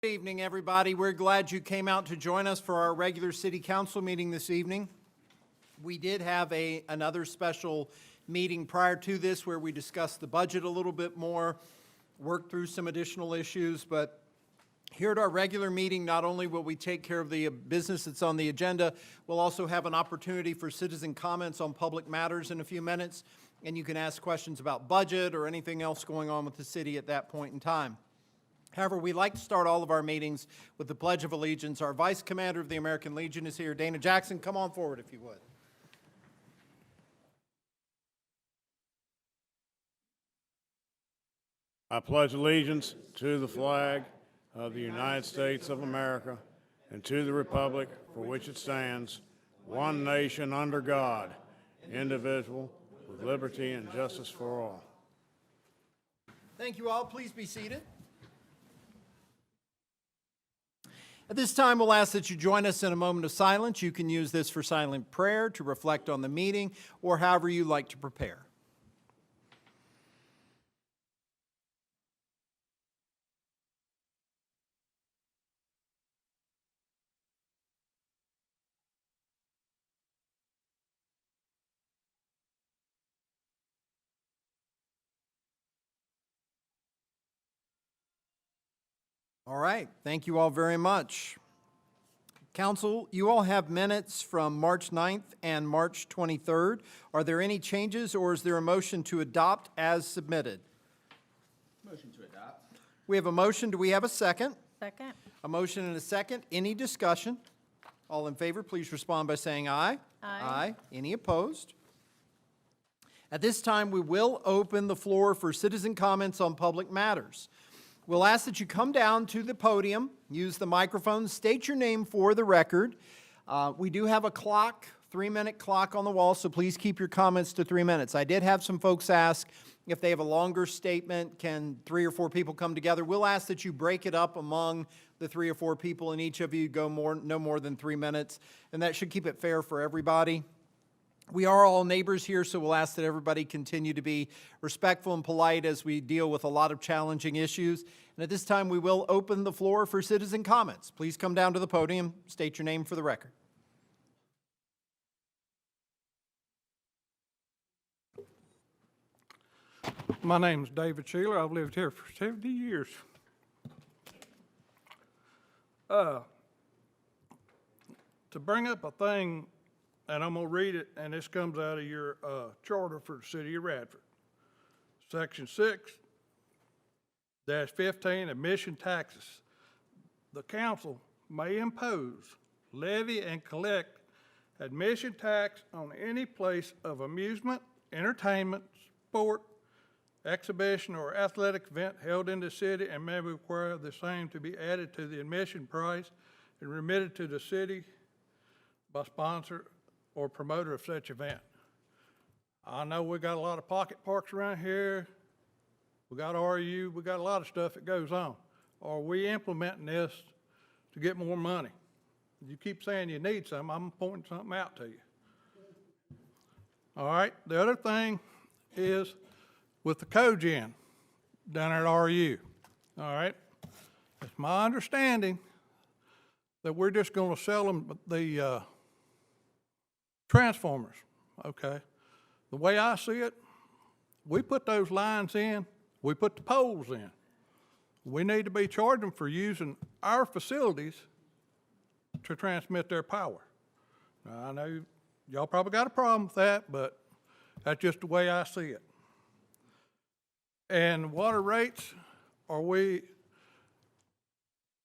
Good evening, everybody. We're glad you came out to join us for our regular city council meeting this evening. We did have another special meeting prior to this where we discussed the budget a little bit more, worked through some additional issues, but here at our regular meeting, not only will we take care of the business that's on the agenda, we'll also have an opportunity for citizen comments on public matters in a few minutes, and you can ask questions about budget or anything else going on with the city at that point in time. However, we like to start all of our meetings with the Pledge of Allegiance. Our Vice Commander of the American Legion is here. Dana Jackson, come on forward if you would. I pledge allegiance to the flag of the United States of America and to the republic for which it stands, one nation under God, indivisible, with liberty and justice for all. Thank you all. Please be seated. At this time, we'll ask that you join us in a moment of silence. You can use this for silent prayer, to reflect on the meeting, or however you like to prepare. All right, thank you all very much. Council, you all have minutes from March 9th and March 23rd. Are there any changes, or is there a motion to adopt as submitted? Motion to adopt. We have a motion. Do we have a second? Second. A motion and a second. Any discussion? All in favor, please respond by saying aye. Aye. Any opposed? At this time, we will open the floor for citizen comments on public matters. We'll ask that you come down to the podium, use the microphone, state your name for the record. We do have a clock, 3-minute clock on the wall, so please keep your comments to 3 minutes. I did have some folks ask if they have a longer statement, can 3 or 4 people come together? We'll ask that you break it up among the 3 or 4 people, and each of you go no more than 3 minutes, and that should keep it fair for everybody. We are all neighbors here, so we'll ask that everybody continue to be respectful and polite as we deal with a lot of challenging issues. And at this time, we will open the floor for citizen comments. Please come down to the podium, state your name for the record. My name's David Sheeler. I've lived here for 70 years. To bring up a thing, and I'm going to read it, and this comes out of your charter for the city of Radford. Section 6-15, admission taxes. The council may impose, levy, and collect admission tax on any place of amusement, entertainment, sport, exhibition, or athletic event held in the city, and may require the same to be added to the admission price and remitted to the city by sponsor or promoter of such event. I know we got a lot of pocket parks around here. We got RU, we got a lot of stuff that goes on. Are we implementing this to get more money? You keep saying you need some, I'm pointing something out to you. All right, the other thing is with the cogen down at RU. All right, it's my understanding that we're just gonna sell them the transformers, okay? The way I see it, we put those lines in, we put the poles in. We need to be charging for using our facilities to transmit their power. Now, I know y'all probably got a problem with that, but that's just the way I see it. And water rates, do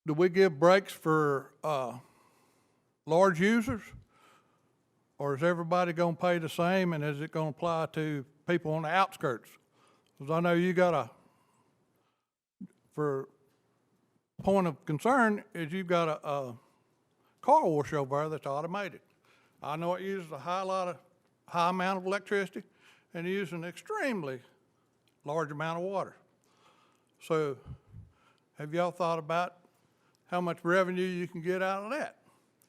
we give breaks for large users? Or is everybody going to pay the same, and is it going to apply to people on the outskirts? Because I know you got for point of concern is you've got a car wash over there that's automated. I know it uses a high amount of electricity and uses an extremely large amount of water. So have y'all thought about how much revenue you can get out of that?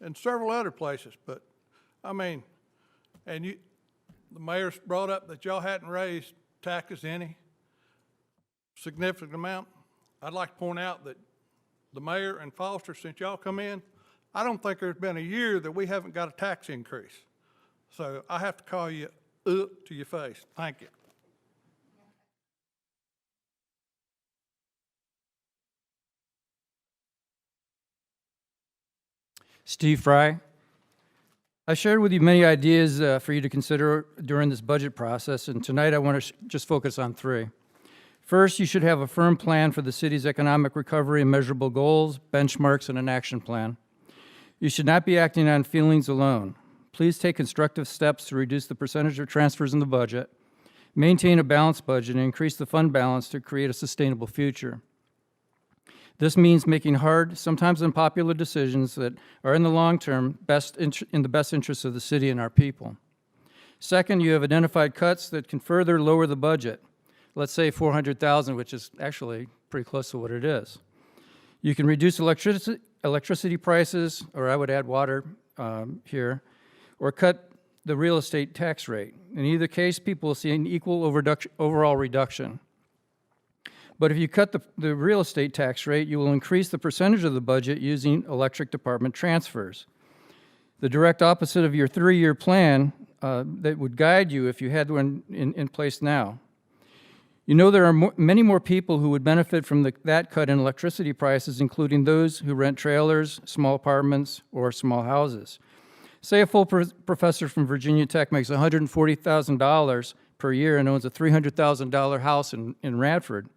And several other places, but I mean, and the mayor's brought up that y'all hadn't raised taxes any significant amount. I'd like to point out that the mayor and Foster, since y'all come in, I don't think there's been a year that we haven't got a tax increase. So I have to call you to your face. Thank you. Steve Fry. I shared with you many ideas for you to consider during this budget process, and tonight I want to just focus on three. First, you should have a firm plan for the city's economic recovery and measurable goals, benchmarks, and an action plan. You should not be acting on feelings alone. Please take constructive steps to reduce the percentage of transfers in the budget, maintain a balanced budget, and increase the fund balance to create a sustainable future. This means making hard, sometimes unpopular decisions that are in the long term in the best interests of the city and our people. Second, you have identified cuts that can further lower the budget. Let's say $400,000, which is actually pretty close to what it is. You can reduce electricity prices, or I would add water here, or cut the real estate tax rate. In either case, people will see an equal overall reduction. But if you cut the real estate tax rate, you will increase the percentage of the budget using electric department transfers. The direct opposite of your 3-year plan that would guide you if you had one in place now. You know there are many more people who would benefit from that cut in electricity prices, including those who rent trailers, small apartments, or small houses. Say a full professor from Virginia Tech makes $140,000 per year and owns a $300,000 house in Radford.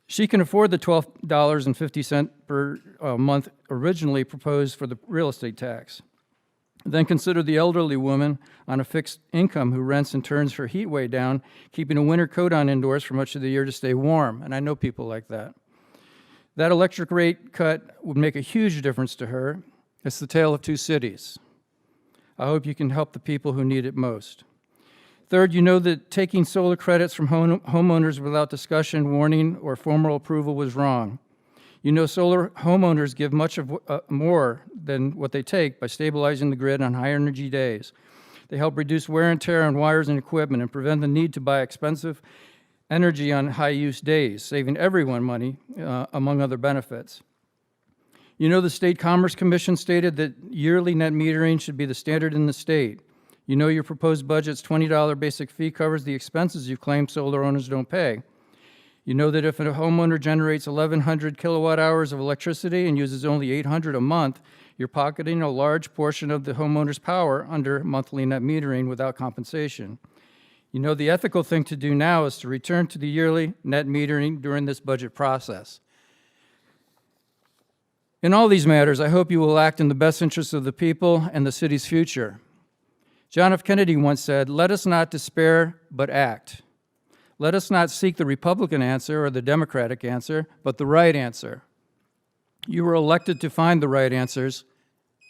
She can afford the $12.50 per month originally proposed for the real estate tax. Then consider the elderly woman on a fixed income who rents and turns her heat way down, keeping a winter coat on indoors for much of the year to stay warm, and I know people like that. That electric rate cut would make a huge difference to her. It's the tale of two cities. I hope you can help the people who need it most. Third, you know that taking solar credits from homeowners without discussion, warning, or formal approval was wrong. You know solar homeowners give much more than what they take by stabilizing the grid on high energy days. They help reduce wear and tear on wires and equipment and prevent the need to buy expensive energy on high use days, saving everyone money, among other benefits. You know the State Commerce Commission stated that yearly net metering should be the standard in the state. You know your proposed budget's $20 basic fee covers the expenses you claim solar owners don't pay. You know that if a homeowner generates 1,100 kilowatt hours of electricity and uses only 800 a month, you're pocketing a large portion of the homeowner's power under monthly net metering without compensation. You know the ethical thing to do now is to return to the yearly net metering during this budget process. In all these matters, I hope you will act in the best interests of the people and the city's future. John F. Kennedy once said, "Let us not despair, but act." Let us not seek the Republican answer or the Democratic answer, but the right answer. You were elected to find the right answers.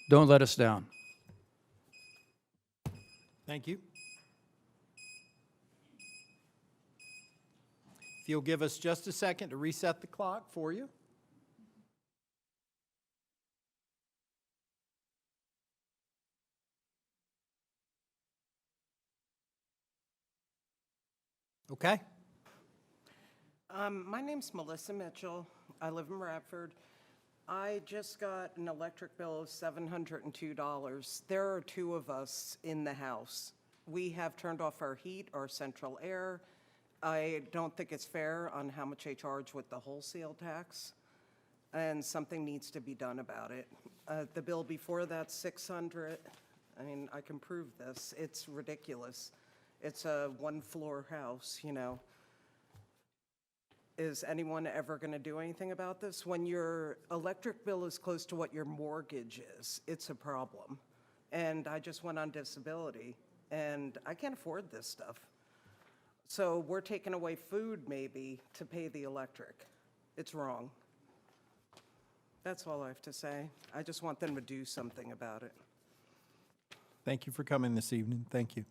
Don't let us down. Thank you. If you'll give us just a second to reset the clock for you. Okay. My name's Melissa Mitchell. I live in Radford. I just got an electric bill of $702. There are two of us in the house. We have turned off our heat, our central air. I don't think it's fair on how much they charge with the wholesale tax, and something needs to be done about it. The bill before that's $600. I mean, I can prove this. It's ridiculous. It's a one-floor house, you know. Is anyone ever going to do anything about this? When your electric bill is close to what your mortgage is, it's a problem. And I just went on disability, and I can't afford this stuff. So we're taking away food, maybe, to pay the electric. It's wrong. That's all I have to say. I just want them to do something about it. Thank you for coming this evening. Thank you.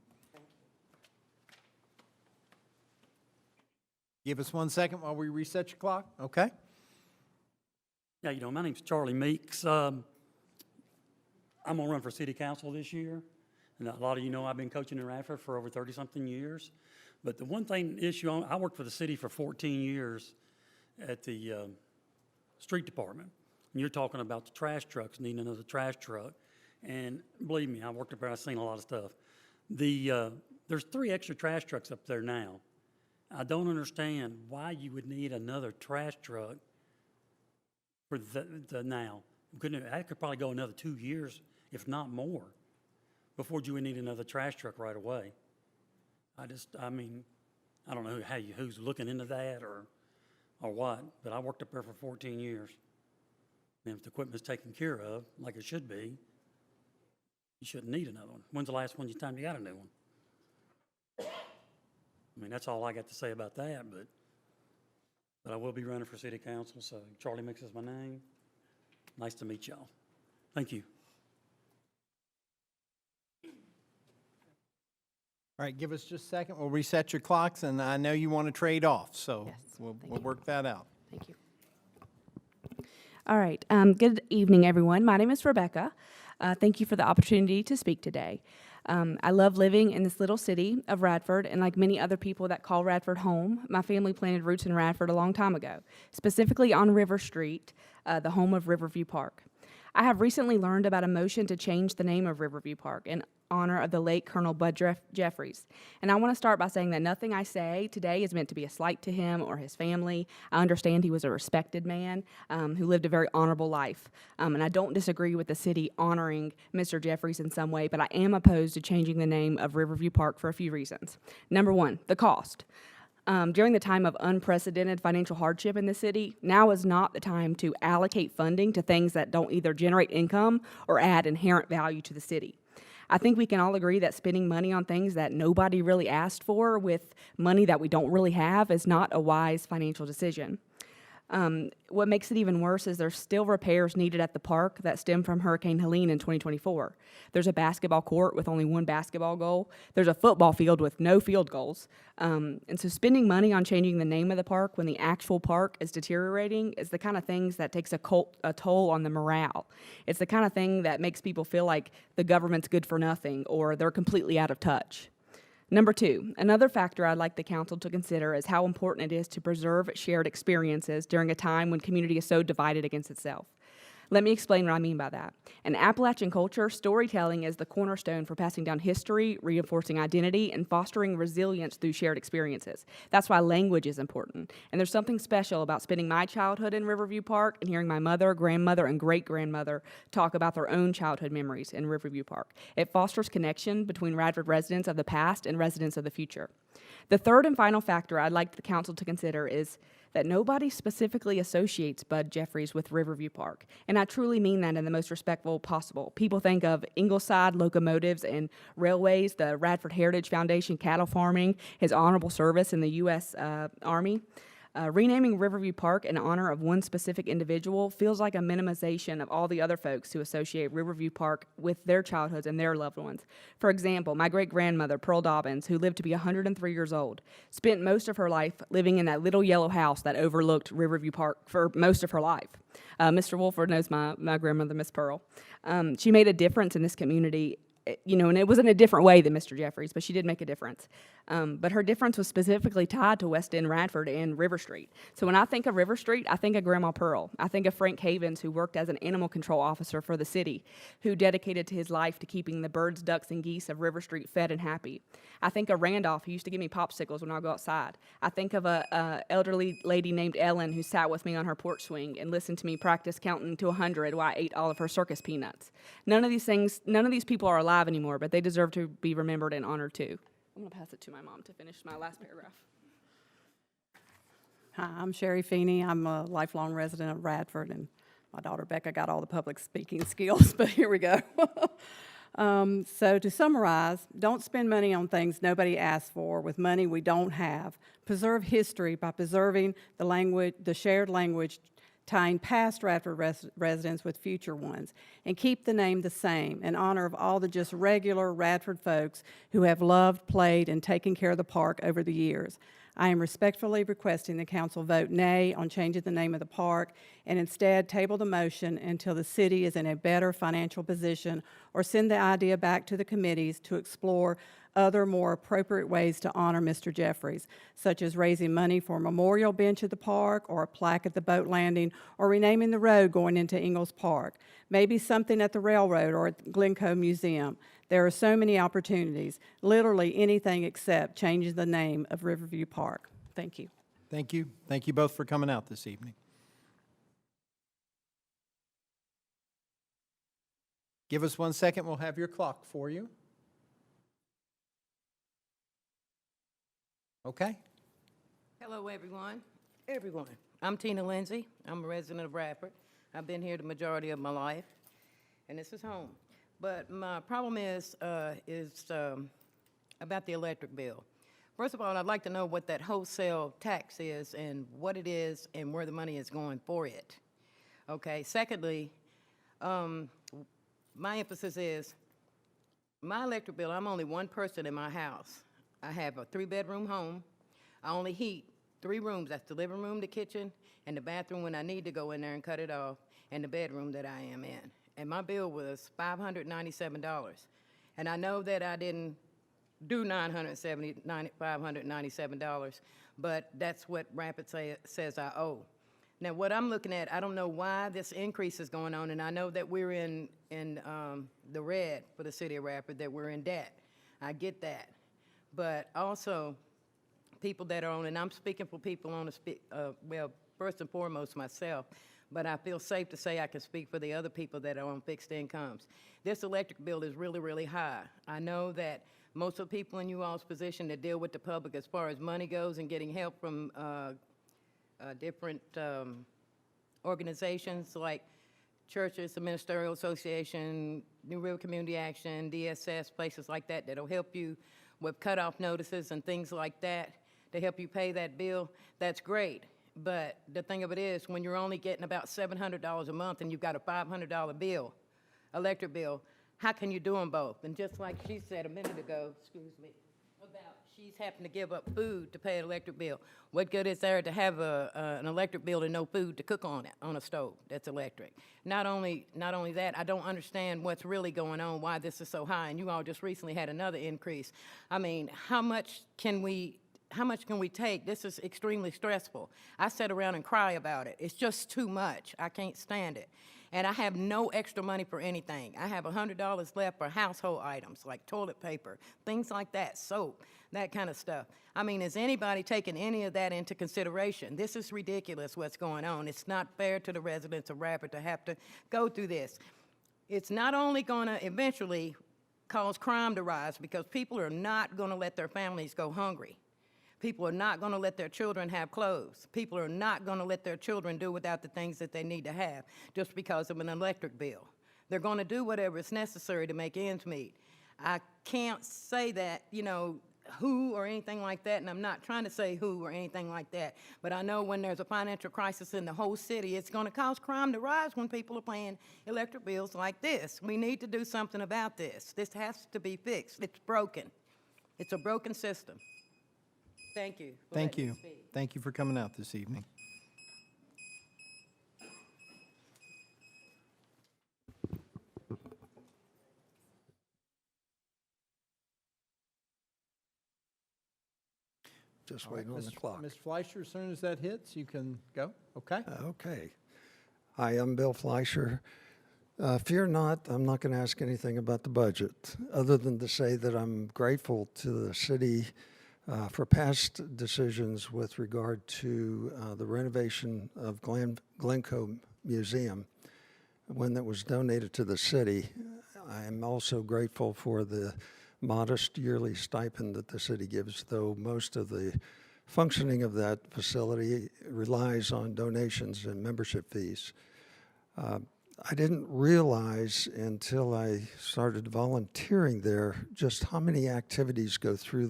Give us 1 second while we reset your clock, okay? Yeah, you know, my name's Charlie Meeks. I'm gonna run for city council this year. And a lot of you know I've been coaching in Radford for over 30-something years. But the one thing issue, I worked for the city for 14 years at the street department. And you're talking about the trash trucks needing another trash truck. And believe me, I worked up there, I've seen a lot of stuff. There's 3 extra trash trucks up there now. I don't understand why you would need another trash truck for the now. That could probably go another 2 years, if not more, before you would need another trash truck right away. I mean, I don't know who's looking into that or what, but I worked up there for 14 years. And if the equipment's taken care of, like it should be, you shouldn't need another one. When's the last time you got a new one? I mean, that's all I got to say about that, but I will be running for city council, so Charlie Mix is my name. Nice to meet y'all. Thank you. All right, give us just a second. We'll reset your clocks, and I know you want to trade off, so Yes, we'll thank you. work that out. Thank you. All right. Good evening, everyone. My name is Rebecca. Thank you for the opportunity to speak today. I love living in this little city of Radford, and like many other people that call Radford home, my family planted roots in Radford a long time ago, specifically on River Street, the home of Riverview Park. I have recently learned about a motion to change the name of Riverview Park in honor of the late Colonel Bud Jeffries. And I want to start by saying that nothing I say today is meant to be a slight to him or his family. I understand he was a respected man who lived a very honorable life. And I don't disagree with the city honoring Mr. Jeffries in some way, but I am opposed to changing the name of Riverview Park for a few reasons. Number one, the cost. During the time of unprecedented financial hardship in the city, now is not the time to allocate funding to things that don't either generate income or add inherent value to the city. I think we can all agree that spending money on things that nobody really asked for with money that we don't really have is not a wise financial decision. What makes it even worse is there's still repairs needed at the park that stem from Hurricane Helene in 2024. There's a basketball court with only one basketball goal. There's a football field with no field goals. And so spending money on changing the name of the park when the actual park is deteriorating is the kind of things that takes a toll on the morale. It's the kind of thing that makes people feel like the government's good for nothing or they're completely out of touch. Number two, another factor I'd like the council to consider is how important it is to preserve shared experiences during a time when community is so divided against itself. Let me explain what I mean by that. In Appalachian culture, storytelling is the cornerstone for passing down history, reinforcing identity, and fostering resilience through shared experiences. That's why language is important. And there's something special about spending my childhood in Riverview Park and hearing my mother, grandmother, and great-grandmother talk about their own childhood memories in Riverview Park. It fosters connection between Radford residents of the past and residents of the future. The third and final factor I'd like the council to consider is that nobody specifically associates Bud Jeffries with Riverview Park. And I truly mean that in the most respectful possible. People think of Ingleside locomotives and railways, the Radford Heritage Foundation, cattle farming, his honorable service in the U.S. Army. Renaming Riverview Park in honor of one specific individual feels like a minimization of all the other folks who associate Riverview Park with their childhoods and their loved ones. For example, my great-grandmother, Pearl Dobbins, who lived to be 103 years old, spent most of her life living in that little yellow house that overlooked Riverview Park for most of her life. Mr. Wolford knows my grandmother, Miss Pearl. She made a difference in this community, and it was in a different way than Mr. Jeffries, but she did make a difference. But her difference was specifically tied to West End Radford and River Street. So when I think of River Street, I think of Grandma Pearl. I think of Frank Havens, who worked as an animal control officer for the city, who dedicated to his life to keeping the birds, ducks, and geese of River Street fed and happy. I think of Randolph, who used to give me popsicles when I go outside. I think of a elderly lady named Ellen, who sat with me on her porch swing and listened to me practice counting to 100 while I ate all of her circus peanuts. None of these people are alive anymore, but they deserve to be remembered and honored too. I'm going to pass it to my mom to finish my last paragraph. Hi, I'm Sherry Feeney. I'm a lifelong resident of Radford, and my daughter Becca got all the public speaking skills, but here we go. So to summarize, don't spend money on things nobody asked for with money we don't have. Preserve history by preserving the language, the shared language tying past Radford residents with future ones, and keep the name the same in honor of all the just regular Radford folks who have loved, played, and taken care of the park over the years. I am respectfully requesting the council vote nay on changing the name of the park and instead table the motion until the city is in a better financial position, or send the idea back to the committees to explore other more appropriate ways to honor Mr. Jeffries, such as raising money for a memorial bench at the park, or a plaque at the boat landing, or renaming the road going into Ingalls Park. Maybe something at the railroad or at Glencoe Museum. There are so many opportunities, literally anything except changing the name of Riverview Park. Thank you. Thank you. Thank you both for coming out this evening. Give us 1 second, we'll have your clock for you. Okay. Hello, everyone. I'm Tina Lindsay. I'm a resident of Radford. I've been here the majority of my life, and this is home. But my problem is about the electric bill. First of all, I'd like to know what that wholesale tax is and what it is and where the money is going for it. Okay. Secondly, my emphasis is my electric bill. I'm only one person in my house. I have a 3-bedroom home. I only heat 3 rooms. That's the living room, the kitchen, and the bathroom when I need to go in there and cut it off, and the bedroom that I am in. And my bill was $597. And I know that I didn't do $597, but that's what Rapid says I owe. Now, what I'm looking at, I don't know why this increase is going on, and I know that we're in the red for the city of Radford, that we're in debt. I get that. But also, people that are on, and I'm speaking for people on well, first and foremost myself, but I feel safe to say I can speak for the other people that are on fixed incomes. This electric bill is really, really high. I know that most of the people in you all's position that deal with the public as far as money goes and getting help from different organizations like churches, the Ministerial Association, New River Community Action, DSS, places like that that'll help you with cutoff notices and things like that to help you pay that bill. That's great. But the thing of it is, when you're only getting about $700 a month and you've got a $500 bill, electric bill, how can you do them both? And just like she said a minute ago, excuse me, about she's having to give up food to pay an electric bill. What good is there to have an electric bill and no food to cook on it, on a stove that's electric? Not only that, I don't understand what's really going on, why this is so high, and you all just recently had another increase. I mean, how much can we take? This is extremely stressful. I sit around and cry about it. It's just too much. I can't stand it. And I have no extra money for anything. I have $100 left for household items like toilet paper, things like that, soap, that kind of stuff. I mean, is anybody taking any of that into consideration? This is ridiculous what's going on. It's not fair to the residents of Radford to have to go through this. It's not only going to eventually cause crime to rise because people are not going to let their families go hungry. People are not going to let their children have clothes. People are not going to let their children do without the things that they need to have just because of an electric bill. They're going to do whatever is necessary to make ends meet. I can't say that, who or anything like that, and I'm not trying to say who or anything like that, but I know when there's a financial crisis in the whole city, it's going to cause crime to rise when people are paying electric bills like this. We need to do something about this. This has to be fixed. It's broken. It's a broken system. Thank you. Thank you. Thank you for coming out this evening. Just waiting on the clock. Ms. Fleischer, as soon as that hits, you can go. Okay? Okay. Hi, I'm Bill Fleischer. Fear not, I'm not going to ask anything about the budget, other than to say that I'm grateful to the city for past decisions with regard to the renovation of Glencoe Museum when that was donated to the city. I am also grateful for the modest yearly stipend that the city gives, though most of the functioning of that facility relies on donations and membership fees. I didn't realize until I started volunteering there just how many activities go through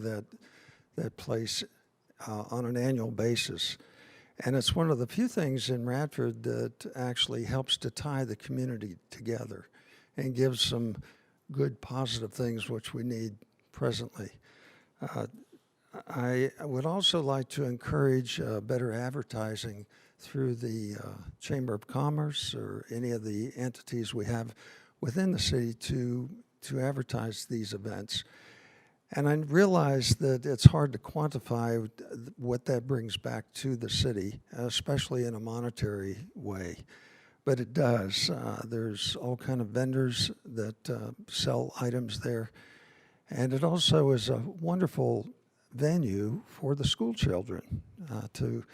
that place on an annual basis. And it's one of the few things in Radford that actually helps to tie the community together and gives some good positive things which we need presently. I would also like to encourage better advertising through the Chamber of Commerce or any of the entities we have within the city to advertise these events. And I realize that it's hard to quantify what that brings back to the city, especially in a monetary way. But it does. There's all kind of vendors that sell items there. And it also is a wonderful venue for the school children to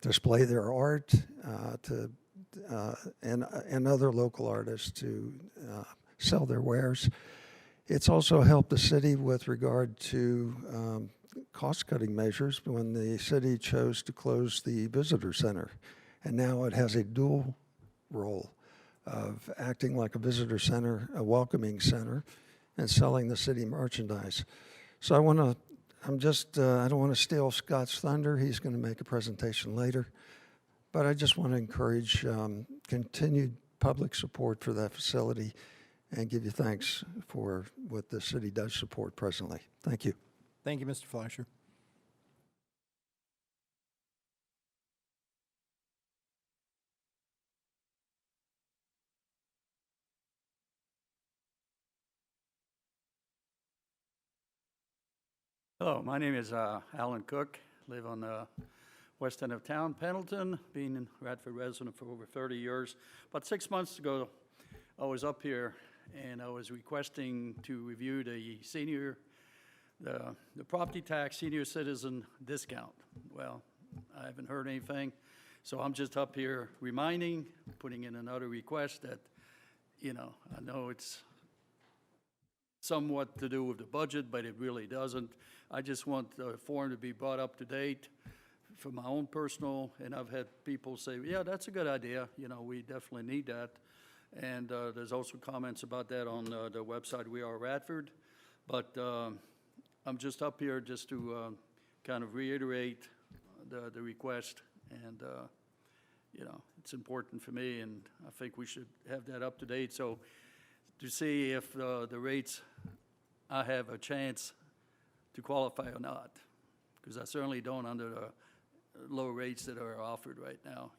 display their art, and other local artists to sell their wares. It's also helped the city with regard to cost-cutting measures when the city chose to close the visitor center. And now it has a dual role of acting like a visitor center, a welcoming center, and selling the city merchandise. So I don't want to steal Scott's thunder. He's going to make a presentation later. But I just want to encourage continued public support for that facility and give you thanks for what the city does support presently. Thank you. Thank you, Mr. Fleischer. Hello, my name is Alan Cook, live on the west end of town, Pendleton, being a Radford resident for over 30 years. About 6 months ago, I was up here and I was requesting to review the property tax senior citizen discount. Well, I haven't heard anything, so I'm just up here putting in another request that, I know it's somewhat to do with the budget, but it really doesn't. I just want the form to be brought up to date for my own personal, and I've had people say, yeah, that's a good idea, we definitely need that. And there's also comments about that on the website, We Are Radford. But I'm just up here just to kind of reiterate the request, and it's important for me, and I think we should have that up to date. So to see if the rates, I have a chance to qualify or not, because I certainly don't under the low rates that are offered right now,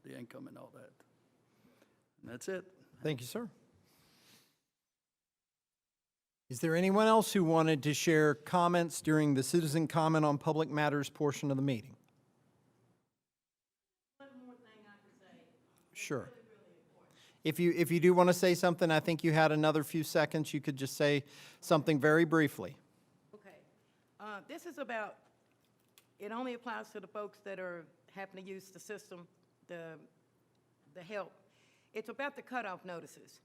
the income and all that. And that's it. Thank you, sir. Is there anyone else who wanted to share comments during the citizen comment on public matters portion of the meeting? One more thing I can say. Sure. If you do want to say something, I think you had another few seconds. You could just say something very briefly. Okay. This is about, it only applies to the folks that are having to use the system, the help. It's about the cutoff notices.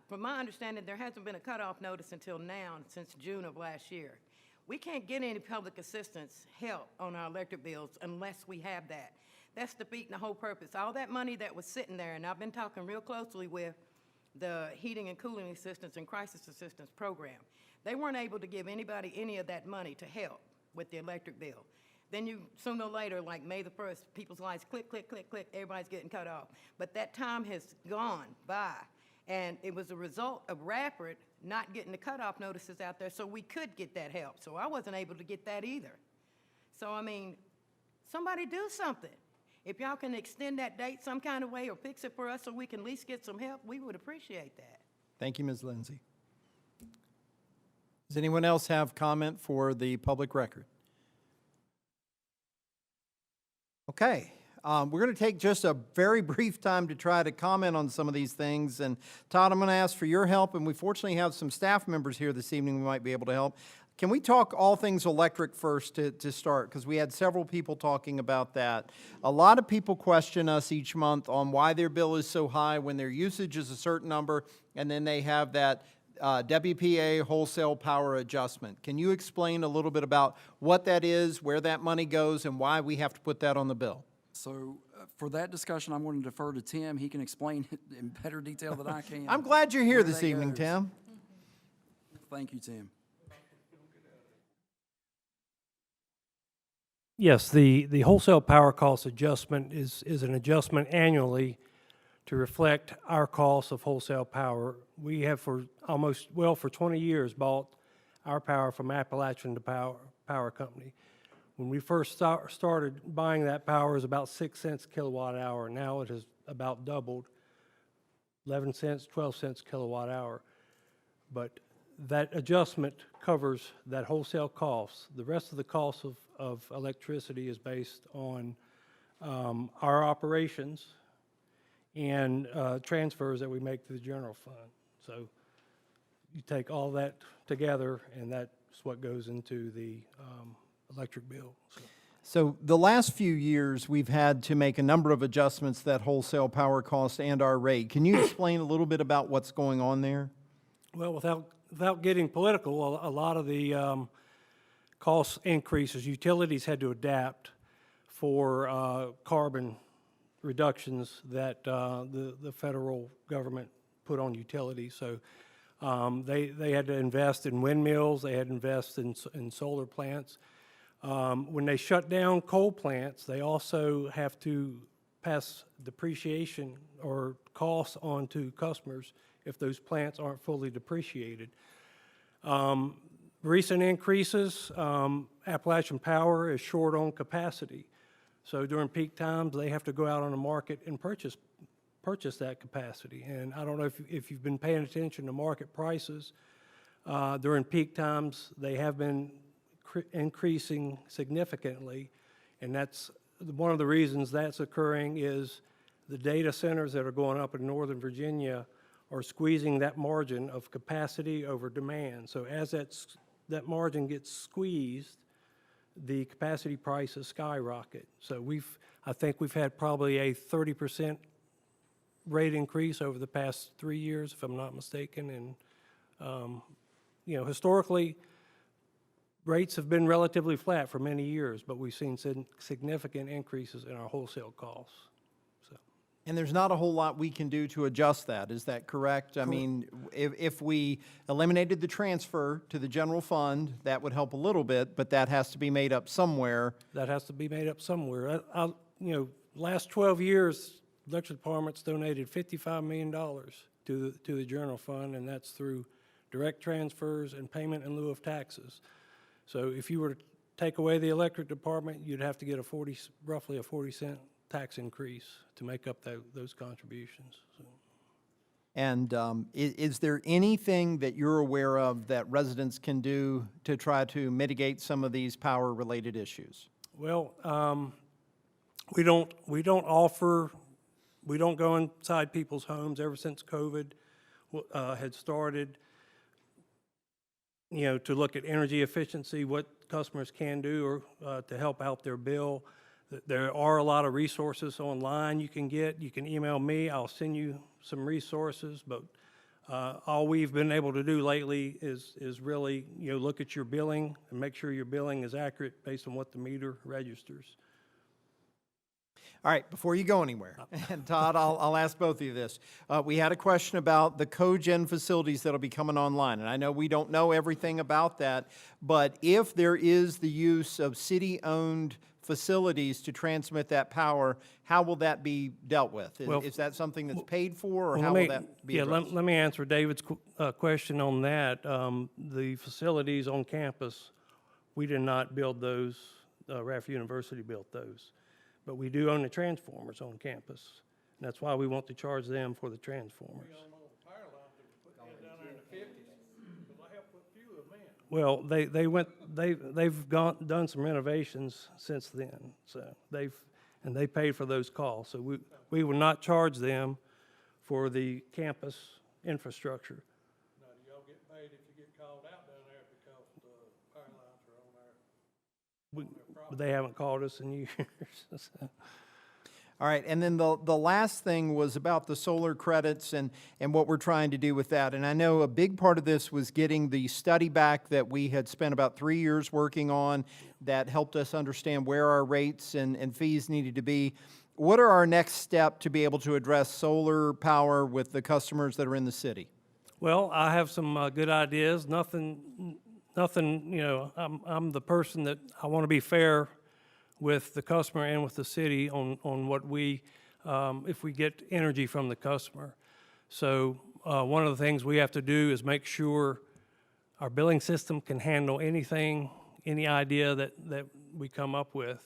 From my understanding, there hasn't been a cutoff notice until now, since June of last year. We can't get any public assistance help on our electric bills unless we have that. That's defeating the whole purpose. All that money that was sitting there, and I've been talking real closely with the Heating and Cooling Assistance and Crisis Assistance Program. They weren't able to give anybody any of that money to help with the electric bill. Then you, sooner or later, like May the 1st, people's lights click, click, click, click, everybody's getting cut off. But that time has gone by, and it was a result of Radford not getting the cutoff notices out there so we could get that help. So I wasn't able to get that either. So, I mean, somebody do something. If y'all can extend that date some kind of way or fix it for us so we can at least get some help, we would appreciate that. Thank you, Ms. Lindsay. Does anyone else have comment for the public record? Okay. We're going to take just a very brief time to try to comment on some of these things. And Todd, I'm going to ask for your help. And we fortunately have some staff members here this evening who might be able to help. Can we talk all things electric first to start? Because we had several people talking about that. A lot of people question us each month on why their bill is so high when their usage is a certain number, and then they have that WPA wholesale power adjustment. Can you explain a little bit about what that is, where that money goes, and why we have to put that on the bill? So for that discussion, I'm going to defer to Tim. He can explain it in better detail than I can. I'm glad you're here where this that evening, goes. Tim. Thank you, Tim. Yes, the wholesale power cost adjustment is an adjustment annually to reflect our cost of wholesale power. We have for 20 years bought our power from Appalachian Power Company. When we first started buying that power, it was about 6 cents kilowatt hour. Now it has about doubled, 11 cents, 12 cents kilowatt hour. But that adjustment covers that wholesale cost. The rest of the cost of electricity is based on our operations and transfers that we make to the general fund. So you take all that together, and that's what goes into the electric bill. So the last few years, we've had to make a number of adjustments to that wholesale power cost and our rate. Can you explain a little bit about what's going on there? Well, without getting political, a lot of the cost increases, utilities had to adapt for carbon reductions that the federal government put on utilities. So they had to invest in windmills, they had to invest in solar plants. When they shut down coal plants, they also have to pass depreciation or costs on to customers if those plants aren't fully depreciated. Recent increases, Appalachian Power is short on capacity. So during peak times, they have to go out on the market and purchase that capacity. And I don't know if you've been paying attention to market prices. During peak times, they have been increasing significantly, and that's one of the reasons that's occurring is the data centers that are going up in Northern Virginia are squeezing that margin of capacity over demand. So as that margin gets squeezed, the capacity prices skyrocket. So I think we've had probably a 30% rate increase over the past 3 years, if I'm not mistaken. And historically, rates have been relatively flat for many years, but we've seen significant increases in our wholesale costs. And there's not a whole lot we can do to adjust that, is that correct? I mean, if we eliminated the transfer to the general fund, that would help a little bit, but that has to be made up somewhere. That has to be made up somewhere. Last 12 years, electric department's donated $55 million to the general fund, and that's through direct transfers and payment in lieu of taxes. So if you were to take away the electric department, you'd have to get roughly a 40-cent tax increase to make up those contributions. So. And is there anything that you're aware of that residents can do to try to mitigate some of these power-related issues? Well, we don't go inside people's homes ever since COVID had started. To look at energy efficiency, what customers can do or to help out their bill. There are a lot of resources online you can get. You can email me. I'll send you some resources. But all we've been able to do lately is really look at your billing and make sure your billing is accurate based on what the meter registers. All right, before you go anywhere, and Todd, I'll ask both of you this. We had a question about the cogen facilities that'll be coming online, and I know we don't know everything about that, but if there is the use of city-owned facilities to transmit that power, how will that be dealt with? Is that something that's paid for, or how will that be addressed? Let me answer David's question on that. The facilities on campus, we did not build those. Radford University built those. But we do own the transformers on campus. And that's why we want to charge them for the transformers. We don't know the power lines that were put in down there in the 50s, because I helped put a few of them in. Well, they've done some renovations since then. So they paid for those costs. So we will not charge them for the campus infrastructure. Now, do y'all get paid if you get called out down there because the power lines are on there? They haven't called us in years. So. All right, and then the last thing was about the solar credits and what we're trying to do with that. And I know a big part of this was getting the study back that we had spent about 3 years working on that helped us understand where our rates and fees needed to be. What are our next steps to be able to address solar power with the customers that are in the city? Well, I have some good ideas. Nothing, I'm the person that I want to be fair with the customer and with the city on what if we get energy from the customer. So one of the things we have to do is make sure our billing system can handle anything, any idea that we come up with.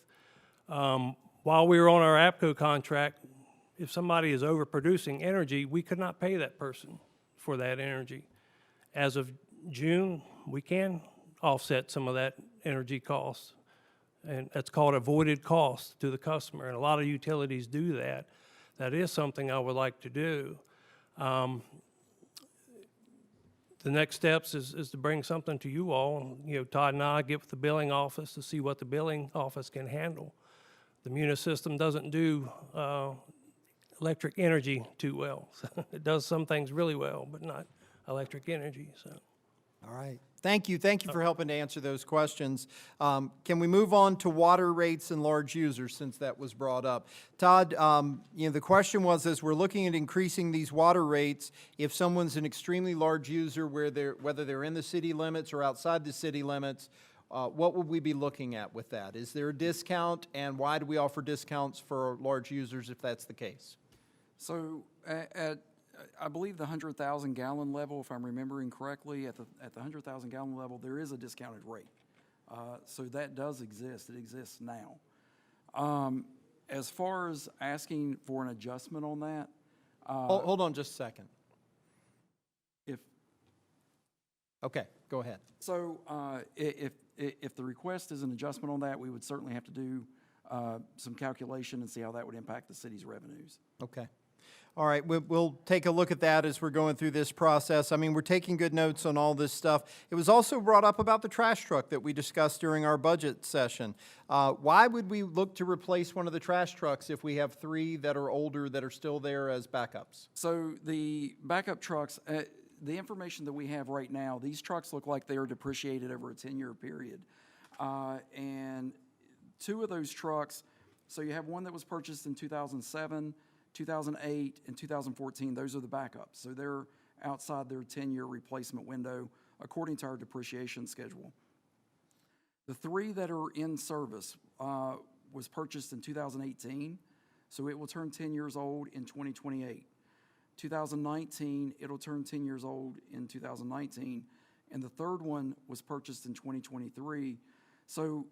While we were on our APCO contract, if somebody is overproducing energy, we could not pay that person for that energy. As of June, we can offset some of that energy cost. And that's called avoided cost to the customer, and a lot of utilities do that. That is something I would like to do. The next steps is to bring something to you all. You know, Todd and I get with the billing office to see what the billing office can handle. The Munis system doesn't do electric energy too well. It does some things really well, but not electric energy, so. All right. Thank you. Thank you for helping to answer those questions. Can we move on to water rates and large users, since that was brought up? Todd, the question was, as we're looking at increasing these water rates, if someone's an extremely large user, whether they're in the city limits or outside the city limits, what would we be looking at with that? Is there a discount, and why do we offer discounts for large users if that's the case? So I believe the 100,000 gallon level, if I'm remembering correctly, at the 100,000 gallon level, there is a discounted rate. So that does exist. It exists now. As far as asking for an adjustment on that, Hold on just a second. Okay, go ahead. So if the request is an adjustment on that, we would certainly have to do some calculation and see how that would impact the city's revenues. Okay. All right, we'll take a look at that as we're going through this process. I mean, we're taking good notes on all this stuff. It was also brought up about the trash truck that we discussed during our budget session. Why would we look to replace one of the trash trucks if we have 3 that are older that are still there as backups? So the backup trucks, the information that we have right now, these trucks look like they are depreciated over a 10-year period. And 2 of those trucks, so you have one that was purchased in 2007, 2008, and 2014. Those are the backups. So they're outside their 10-year replacement window according to our depreciation schedule. The 3 that are in service was purchased in 2018, so it will turn 10 years old in 2028. 2019, it'll turn 10 years old in 2019, and the 3rd one was purchased in 2023. So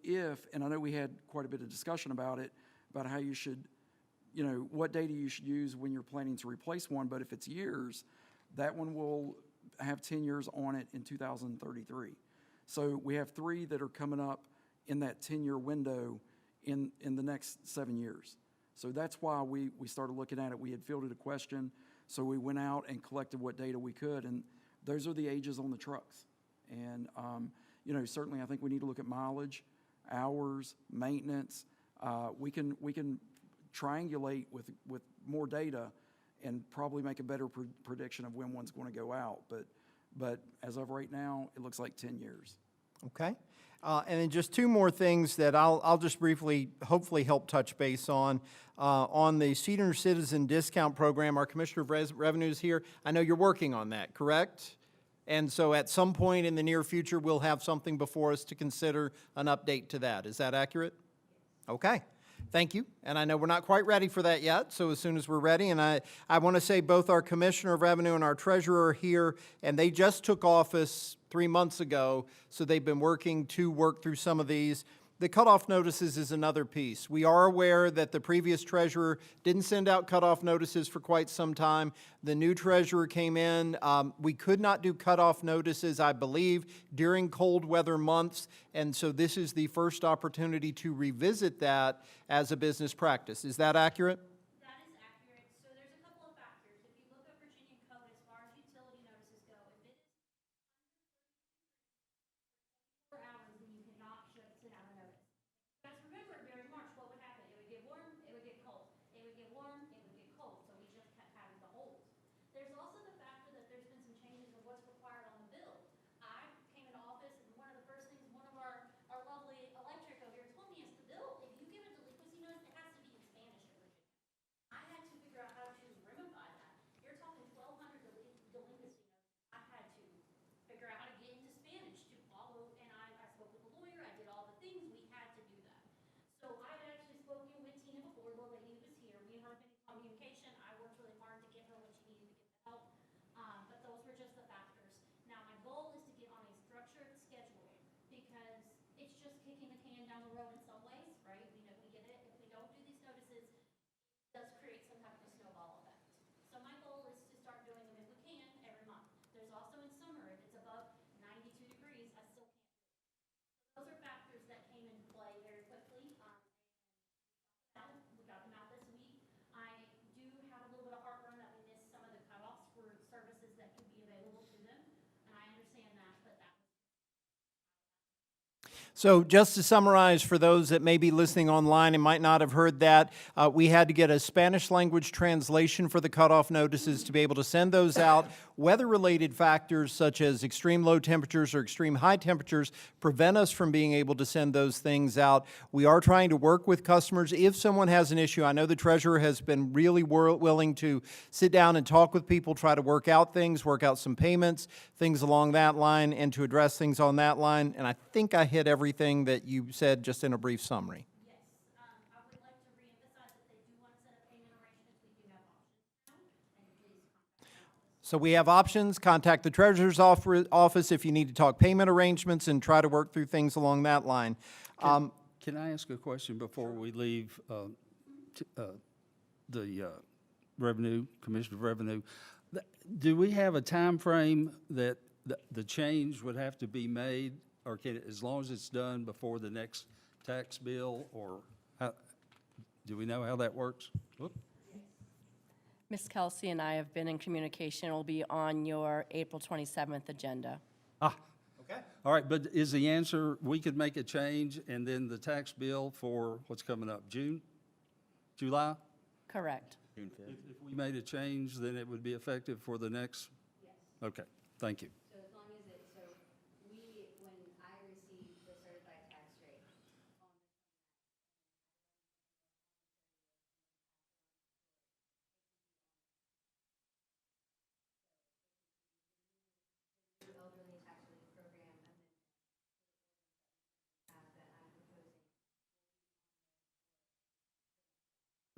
and I know we had quite a bit of discussion about it, about how you should, what data you should use when you're planning to replace one, but if it's years, that one will have 10 years on it in 2033. So we have 3 that are coming up in that 10-year window in the next 7 years. So that's why we started looking at it. We had fielded a question, so we went out and collected what data we could, and those are the ages on the trucks. And, certainly I think we need to look at mileage, hours, maintenance. We can triangulate with more data and probably make a better prediction of when one's going to go out. But as of right now, it looks like 10 years. Okay. And then just 2 more things that I'll just briefly, hopefully help touch base on. On the senior citizen discount program, our Commissioner of Revenue is here. I know you're working on that, correct? And so at some point in the near future, we'll have something before us to consider an update to that. Is that accurate? Okay. Thank you. And I know we're not quite ready for that yet, so as soon as we're ready, and I want to say both our Commissioner of Revenue and our Treasurer are here, and they just took office 3 months ago, so they've been working to work through some of these. The cutoff notices is another piece. We are aware that the previous treasurer didn't send out cutoff notices for quite some time. The new treasurer came in. We could not do cutoff notices, I believe, during cold weather months, and so this is the first opportunity to revisit that as a business practice. Is that accurate? That is accurate. So there's a couple of factors. If you look at Virginia code as far as utility notices go, if it is under 4 hours, then you cannot send out a notice. Guys, remember during March, what would happen? It would get warm, it would get cold. It would get warm, it would get cold. So we just kept having to hold. There's also the factor that there's been some changes in what's required on the bill. I came into office, and one of the first things one of our lovely electric over here told me is the bill, if you give a delinquency notice, it has to be in Spanish in Virginia. So just to summarize for those that may be listening online and might not have heard that, we had to get a Spanish language translation for the cutoff notices to be able to send those out. Weather-related factors such as extreme low temperatures or extreme high temperatures prevent us from being able to send those things out. We are trying to work with customers. If someone has an issue, I know the treasurer has been really willing to sit down and talk with people, try to work out things, work out some payments, things along that line, and to address things on that line. And I think I hit everything that you said just in a brief summary. Yes, I would like to reemphasize that they do want to set up payment arrangements. We do have options now, and please contact us. So we have options. Contact the treasurer's office if you need to talk payment arrangements and try to work through things along that line. Can I ask a question before we leave the Revenue, Commissioner of Revenue? Do we have a time frame that the change would have to be made, or can it, as long as it's done before the next tax bill, or do we know how that works? Whoop. Ms. Kelsey and I have been in communication. It will be on your April 27th agenda. Okay. All right, but is the answer, we could make a change and then the tax bill for what's coming up, June, July? Correct. If we made a change, then it would be effective for the next? Yes. Okay, thank you. So as long as it, so we, when I received the certified tax rate on the elderly tax relief program, and then that I'm proposing.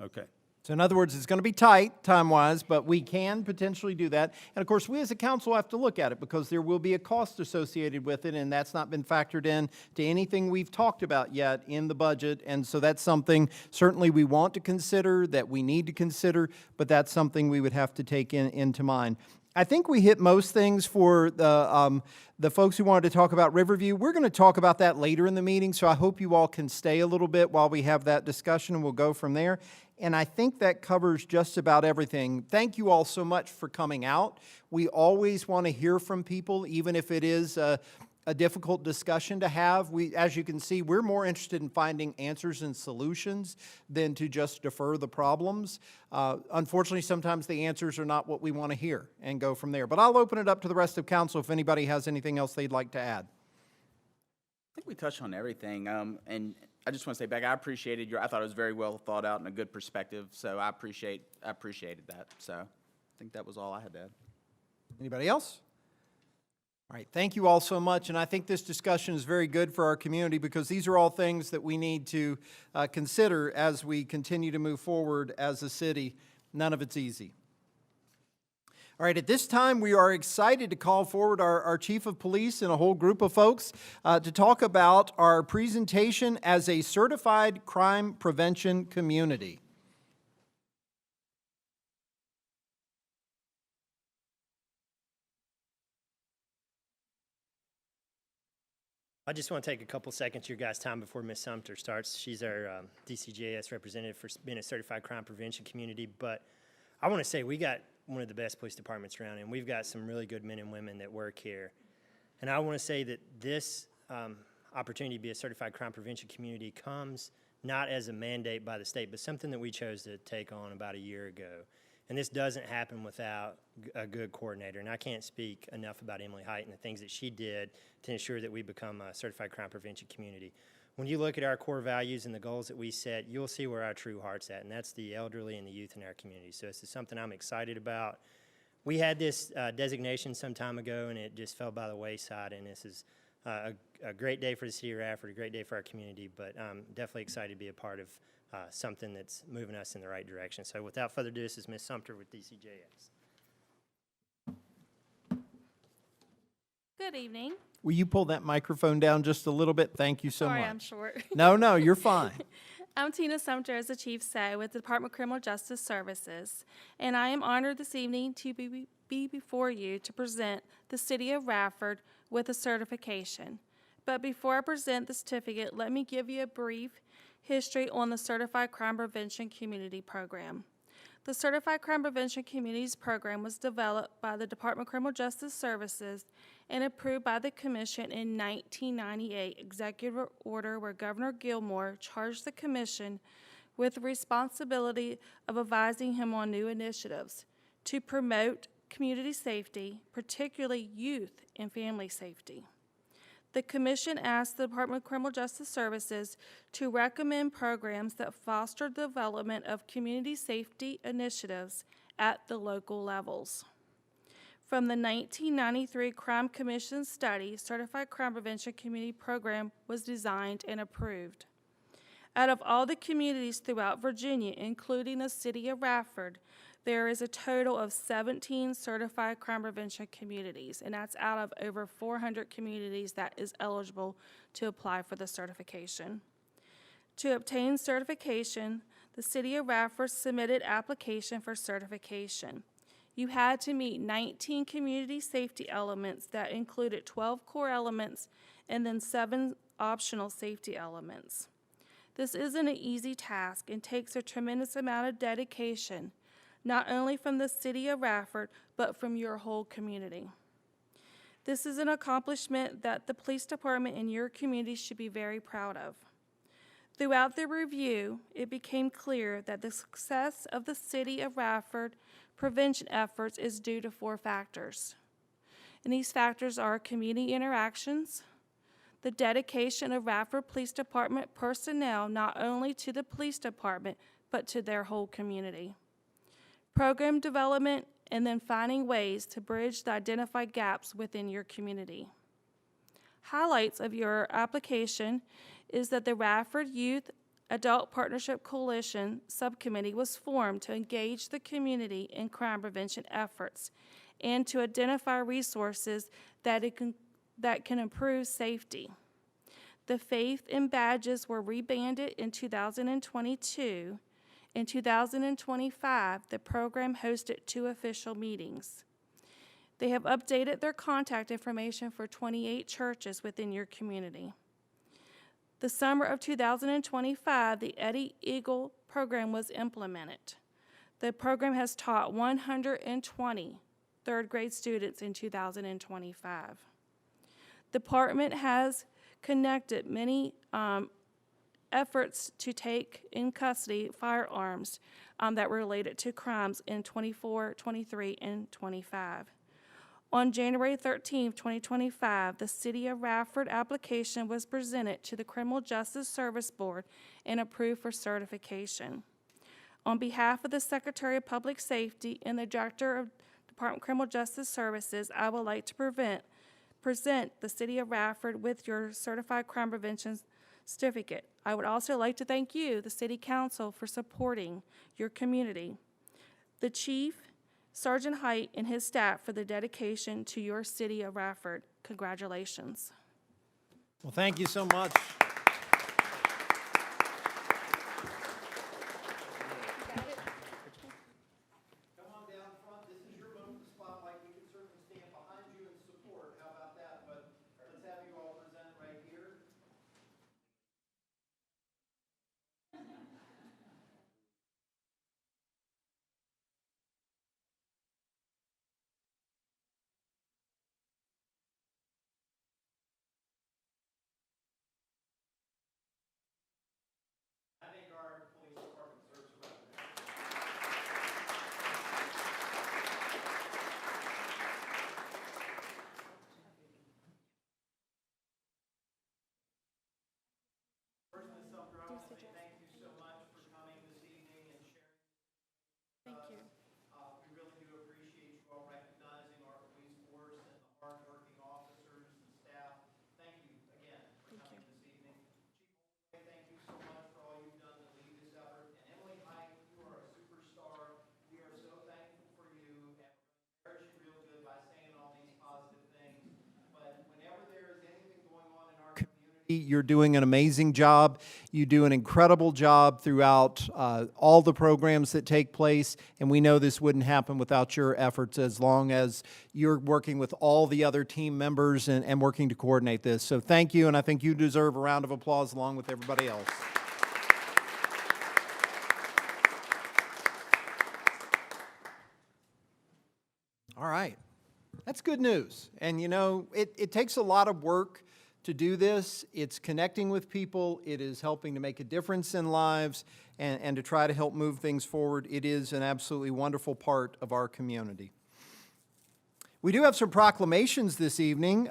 Okay. So in other words, it's going to be tight time-wise, but we can potentially do that. And of course, we as a council have to look at it because there will be a cost associated with it, and that's not been factored in to anything we've talked about yet in the budget. And so that's something certainly we want to consider, that we need to consider, but that's something we would have to take into mind. I think we hit most things for the folks who wanted to talk about Riverview. We're going to talk about that later in the meeting, so I hope you all can stay a little bit while we have that discussion, and we'll go from there. And I think that covers just about everything. Thank you all so much for coming out. We always want to hear from people, even if it is a difficult discussion to have. As you can see, we're more interested in finding answers and solutions than to just defer the problems. Unfortunately, sometimes the answers are not what we want to hear and go from there. But I'll open it up to the rest of council if anybody has anything else they'd like to add. I think we touched on everything, and I just want to say, Beck, I appreciated I thought it was very well thought out and a good perspective, so I appreciated that. So I think that was all I had to add. Anybody else? All right, thank you all so much, and I think this discussion is very good for our community because these are all things that we need to consider as we continue to move forward as a city. None of it's easy. All right, at this time, we are excited to call forward our Chief of Police and a whole group of folks to talk about our presentation as a certified crime prevention community. I just want to take a couple seconds of your guys' time before Ms. Sumter starts. She's our DCJS representative for being a certified crime prevention community. But I want to say we got one of the best police departments around, and we've got some really good men and women that work here. And I want to say that this opportunity to be a certified crime prevention community comes not as a mandate by the state, but something that we chose to take on about a year ago. And this doesn't happen without a good coordinator. And I can't speak enough about Emily Height and the things that she did to ensure that we become a certified crime prevention community. When you look at our core values and the goals that we set, you'll see where our true heart's at, and that's the elderly and the youth in our community. So this is something I'm excited about. We had this designation some time ago, and it just fell by the wayside, and this is a great day for the city of Radford, a great day for our community, but I'm definitely excited to be a part of something that's moving us in the right direction. So without further ado, this is Ms. Sumter with DCJS. Good evening. Will you pull that microphone down just a little bit? Thank you so much. Sorry, I'm short. No, you're fine. I'm Tina Sumter, as the chief said, with the Department of Criminal Justice Services, and I am honored this evening to be before you to present the City of Radford with a certification. But before I present the certificate, let me give you a brief history on the Certified Crime Prevention Community Program. The Certified Crime Prevention Communities Program was developed by the Department of Criminal Justice Services and approved by the Commission in 1998 executive order where Governor Gilmore charged the Commission with the responsibility of advising him on new initiatives to promote community safety, particularly youth and family safety. The Commission asked the Department of Criminal Justice Services to recommend programs that foster the development of community safety initiatives at the local levels. From the 1993 Crime Commission study, Certified Crime Prevention Community Program was designed and approved. Out of all the communities throughout Virginia, including the city of Radford, there is a total of 17 certified crime prevention communities, and that's out of over 400 communities that is eligible to apply for the certification. To obtain certification, the city of Radford submitted application for certification. You had to meet 19 community safety elements that included 12 core elements and then 7 optional safety elements. This isn't an easy task and takes a tremendous amount of dedication, not only from the city of Radford, but from your whole community. This is an accomplishment that the police department in your community should be very proud of. Throughout the review, it became clear that the success of the city of Radford prevention efforts is due to 4 factors. And these factors are community interactions, the dedication of Radford Police Department personnel not only to the police department, but to their whole community, program development, and then finding ways to bridge the identified gaps within your community. Highlights of your application is that the Radford Youth Adult Partnership Coalition Subcommittee was formed to engage the community in crime prevention efforts and to identify resources that can improve safety. The faith and badges were rebanded in 2022. In 2025, the program hosted 2 official meetings. They have updated their contact information for 28 churches within your community. The summer of 2025, the Eddie Eagle program was implemented. The program has taught 120 third grade students in 2025. The department has connected many efforts to take in custody firearms that were related to crimes in 24, 23, and 25. On January 13, 2025, the City of Radford application was presented to the Criminal Justice Service Board and approved for certification. On behalf of the Secretary of Public Safety and the Director of Department of Criminal Justice Services, I would like to present the City of Radford with your Certified Crime Prevention Certificate. I would also like to thank you, the City Council, for supporting your community. The Chief, Sergeant Height, and his staff for the dedication to your City of Radford. Congratulations. Well, thank you so much. Come on down front. This is your moment to spotlight. We can certainly stand behind you in support. How about that? But let's have you all present right here. I think our police department deserves a round of applause. First, Ms. Sumter, I want to say thank you so much for coming this evening and sharing. Thank you. We really do appreciate you all recognizing our police force and the hardworking officers and staff. Thank you again for coming this evening. Chief Holloway, thank you so much for all you've done to lead this effort. And Emily Height, you are a superstar. We are so thankful for you, and we're going to nourish you real good by saying all these positive things. But whenever there is anything going on in our community, you're doing an amazing job. You do an incredible job throughout all the programs that take place, and we know this wouldn't happen without your efforts as long as you're working with all the other team members and working to coordinate this. So thank you, and I think you deserve a round of applause along with everybody else. All right. That's That's good news. And you know, it takes a lot of work to do this. It's connecting with people. It is helping to make a difference in lives and to try to help move things forward. It is an absolutely wonderful part of our community. We do have some proclamations this evening.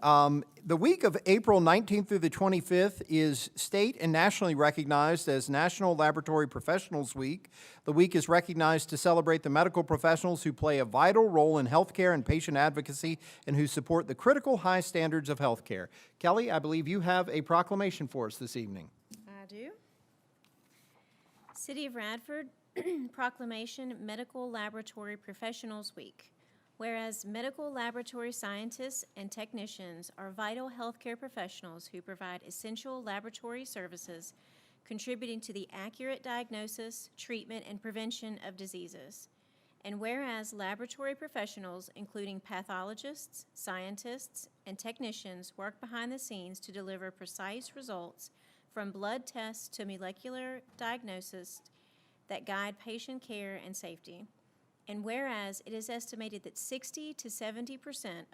The week of April 19th through the 25th is state and nationally recognized as National Laboratory Professionals Week. The week is recognized to celebrate the medical professionals who play a vital role in healthcare and patient advocacy and who support the critical high standards of healthcare. Kelly, I believe you have a proclamation for us this evening. I do. City of Radford Proclamation Medical Laboratory Professionals Week. Whereas medical laboratory scientists and technicians are vital healthcare professionals who provide essential laboratory services contributing to the accurate diagnosis, treatment, and prevention of diseases. And whereas laboratory professionals, including pathologists, scientists, and technicians, work behind the scenes to deliver precise results from blood tests to molecular diagnosis that guide patient care and safety. And whereas it is estimated that 60 to 70%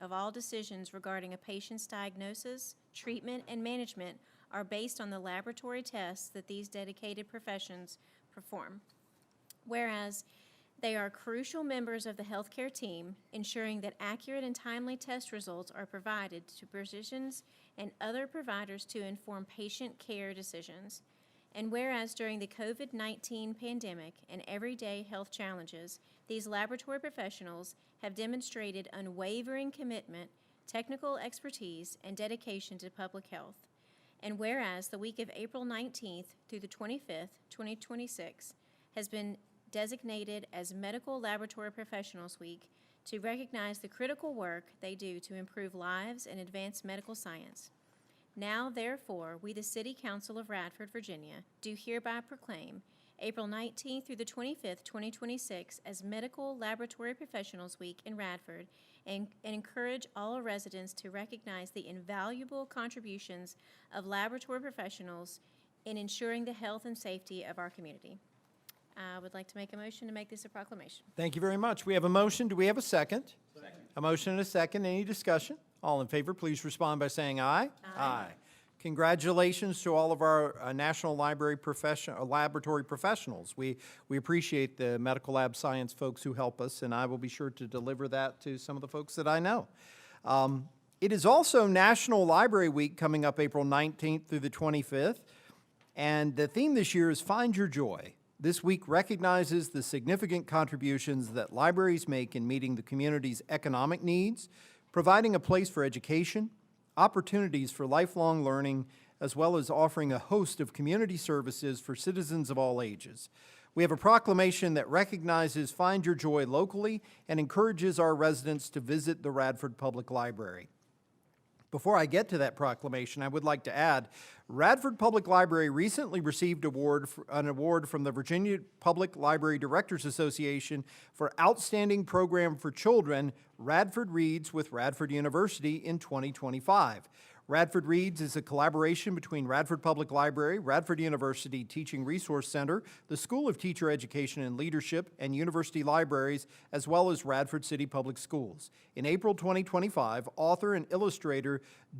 of all decisions regarding a patient's diagnosis, treatment, and management are based on the laboratory tests that these dedicated professions perform. Whereas they are crucial members of the healthcare team, ensuring that accurate and timely test results are provided to physicians and other providers to inform patient care decisions. And whereas during the COVID-19 pandemic and everyday health challenges, these laboratory professionals have demonstrated unwavering commitment, technical expertise, and dedication to public health. And whereas the week of April 19th through the 25th, 2026, has been designated as Medical Laboratory Professionals Week to recognize the critical work they do to improve lives and advance medical science. Now, therefore, we, the City Council of Radford, Virginia, do hereby proclaim April 19th through the 25th, 2026 as Medical Laboratory Professionals Week in Radford and encourage all residents to recognize the invaluable contributions of laboratory professionals in ensuring the health and safety of our community. I would like to make a motion to make this a proclamation. Thank you very much. We have a motion. Do we have a second? Second. A motion and a second. Any discussion? All in favor, please respond by saying aye. Aye. Congratulations to all of our National Laboratory professionals. We appreciate the medical lab science folks who help us, and I will be sure to deliver that to some of the folks that I know. It is also National Library Week coming up April 19th through the 25th, and the theme this year is Find Your Joy. This week recognizes the significant contributions that libraries make in meeting the community's economic needs, providing a place for education, opportunities for lifelong learning, as well as offering a host of community services for citizens of all ages. We have a proclamation that recognizes Find Your Joy locally and encourages our residents to visit the Radford Public Library. Before I get to that proclamation, I would like to add, Radford Public Library recently received an award from the Virginia Public Library Directors Association for Outstanding Program for Children, Radford Reads with Radford University in 2025. Radford Reads is a collaboration between Radford Public Library, Radford University Teaching Resource Center, the School of Teacher Education and Leadership, and University Libraries, as well as Radford City Public Schools. In April 2025, author and illustrator the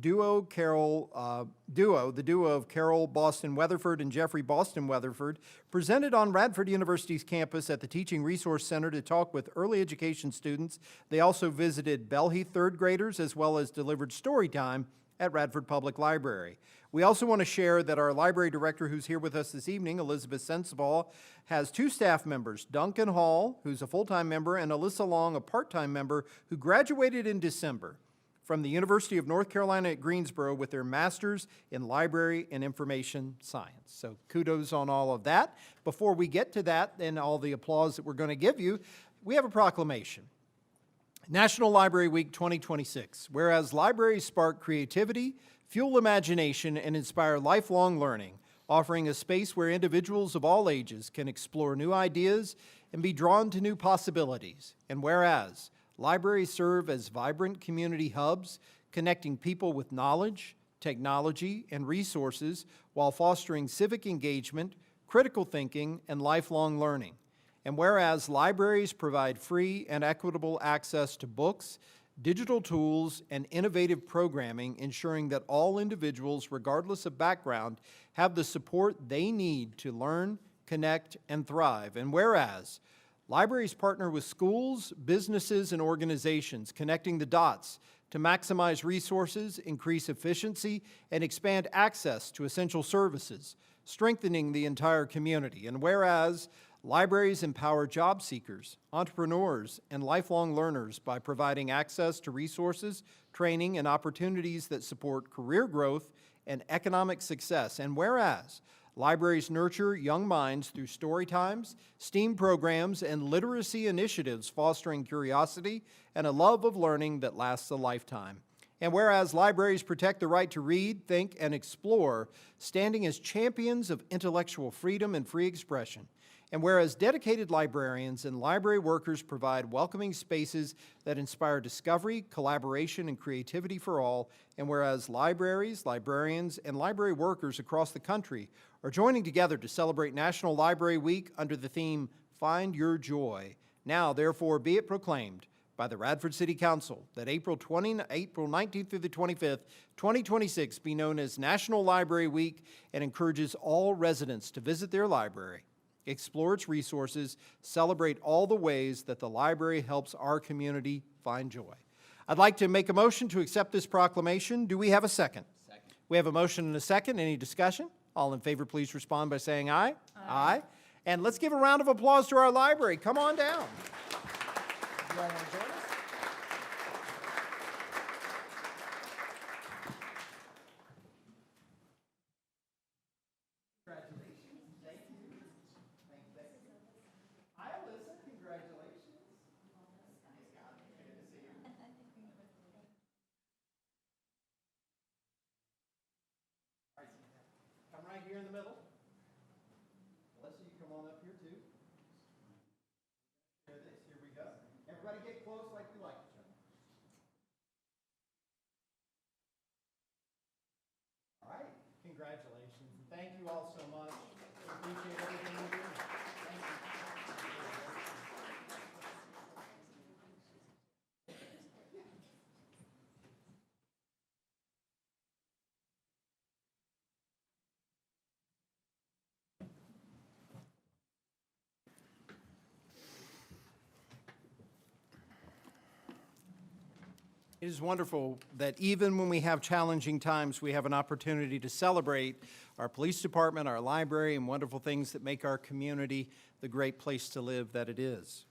duo of Carol Boston Weatherford and Jeffrey Boston Weatherford, presented on Radford University's campus at the Teaching Resource Center to talk with early education students. They also visited Belheath third graders as well as delivered story time at Radford Public Library. We also want to share that our library director, who's here with us this evening, Elizabeth Sensabaugh, has two staff members, Duncan Hall, who's a full-time member, and Alyssa Long, a part-time member, who graduated in December from the University of North Carolina at Greensboro with their master's in library and information science. So kudos on all of that. Before we get to that and all the applause that we're going to give you, we have a proclamation. National Library Week 2026. Whereas libraries spark creativity, fuel imagination, and inspire lifelong learning, offering a space where individuals of all ages can explore new ideas and be drawn to new possibilities. And whereas libraries serve as vibrant community hubs, connecting people with knowledge, technology, and resources while fostering civic engagement, critical thinking, and lifelong learning. And whereas libraries provide free and equitable access to books, digital tools, and innovative programming, ensuring that all individuals, regardless of background, have the support they need to learn, connect, and thrive. And whereas libraries partner with schools, businesses, and organizations, connecting the dots to maximize resources, increase efficiency, and expand access to essential services, strengthening the entire community. And whereas libraries empower job seekers, entrepreneurs, and lifelong learners by providing access to resources, training, and opportunities that support career growth and economic success. And whereas libraries nurture young minds through story times, STEAM programs, and literacy initiatives fostering curiosity and a love of learning that lasts a lifetime. And whereas libraries protect the right to read, think, and explore, standing as champions of intellectual freedom and free expression. And whereas dedicated librarians and library workers provide welcoming spaces that inspire discovery, collaboration, and creativity for all, and whereas libraries, librarians, and library workers across the country are joining together to celebrate National Library Week under the theme, Find Your Joy. Now, therefore, be it proclaimed by the Radford City Council that April 19th through the 25th, 2026 be known as National Library Week and encourages all residents to visit their library, explore its resources, celebrate all the ways that the library helps our community find joy. I'd like to make a motion to accept this proclamation. Do we have a second? Second. We have a motion and a second. Any discussion? All in favor, please respond by saying aye. Aye. And let's give a round of applause to our library. Come on down. You all want to join us? Come right here in the middle. Melissa, you come on up here too. Share this. Here we go. Everybody get close like you like each other. All right. Congratulations. And thank you all so much. Appreciate everything you do. Thank you. It is wonderful that even when we have challenging times, we have an opportunity to celebrate our police department, our library, and wonderful things that make our community the great place to live that it is.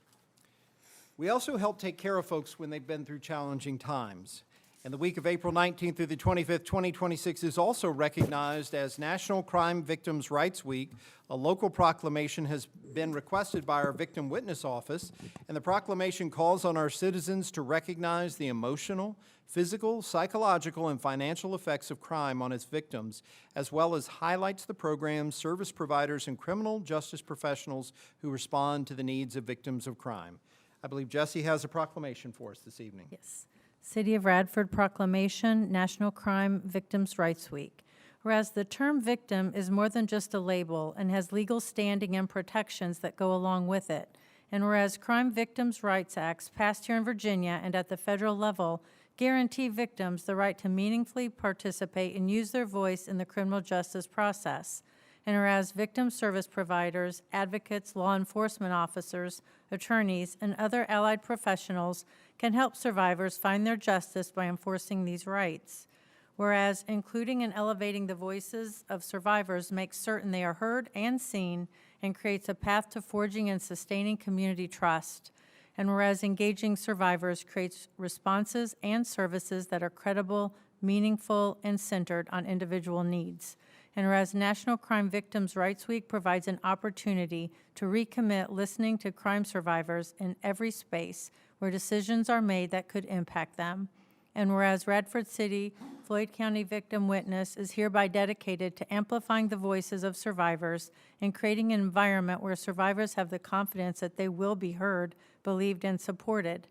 We also help take care of folks when they've been through challenging times. And the week of April 19th through the 25th, 2026 is also recognized as National Crime Victims' Rights Week. A local proclamation has been requested by our Victim Witness Office, and the proclamation calls on our citizens to recognize the emotional, physical, psychological, and financial effects of crime on its victims, as well as highlights the programs, service providers, and criminal justice professionals who respond to the needs of victims of crime. I believe Jesse has a proclamation for us this evening. Yes. City of Radford Proclamation, National Crime Victims' Rights Week. Whereas the term victim is more than just a label and has legal standing and protections that go along with it. And whereas Crime Victims' Rights Acts passed here in Virginia and at the federal level guarantee victims the right to meaningfully participate and use their voice in the criminal justice process. And whereas victim service providers, advocates, law enforcement officers, attorneys, and other allied professionals can help survivors find their justice by enforcing these rights. Whereas including and elevating the voices of survivors makes certain they are heard and seen and creates a path to forging and sustaining community trust. And whereas engaging survivors creates responses and services that are credible, meaningful, and centered on individual needs. And whereas National Crime Victims' Rights Week provides an opportunity to recommit listening to crime survivors in every space where decisions are made that could impact them. And whereas Radford City, Floyd County Victim Witness is hereby dedicated to amplifying the voices of survivors and creating an environment where survivors have the confidence that they will be heard, believed, and supported.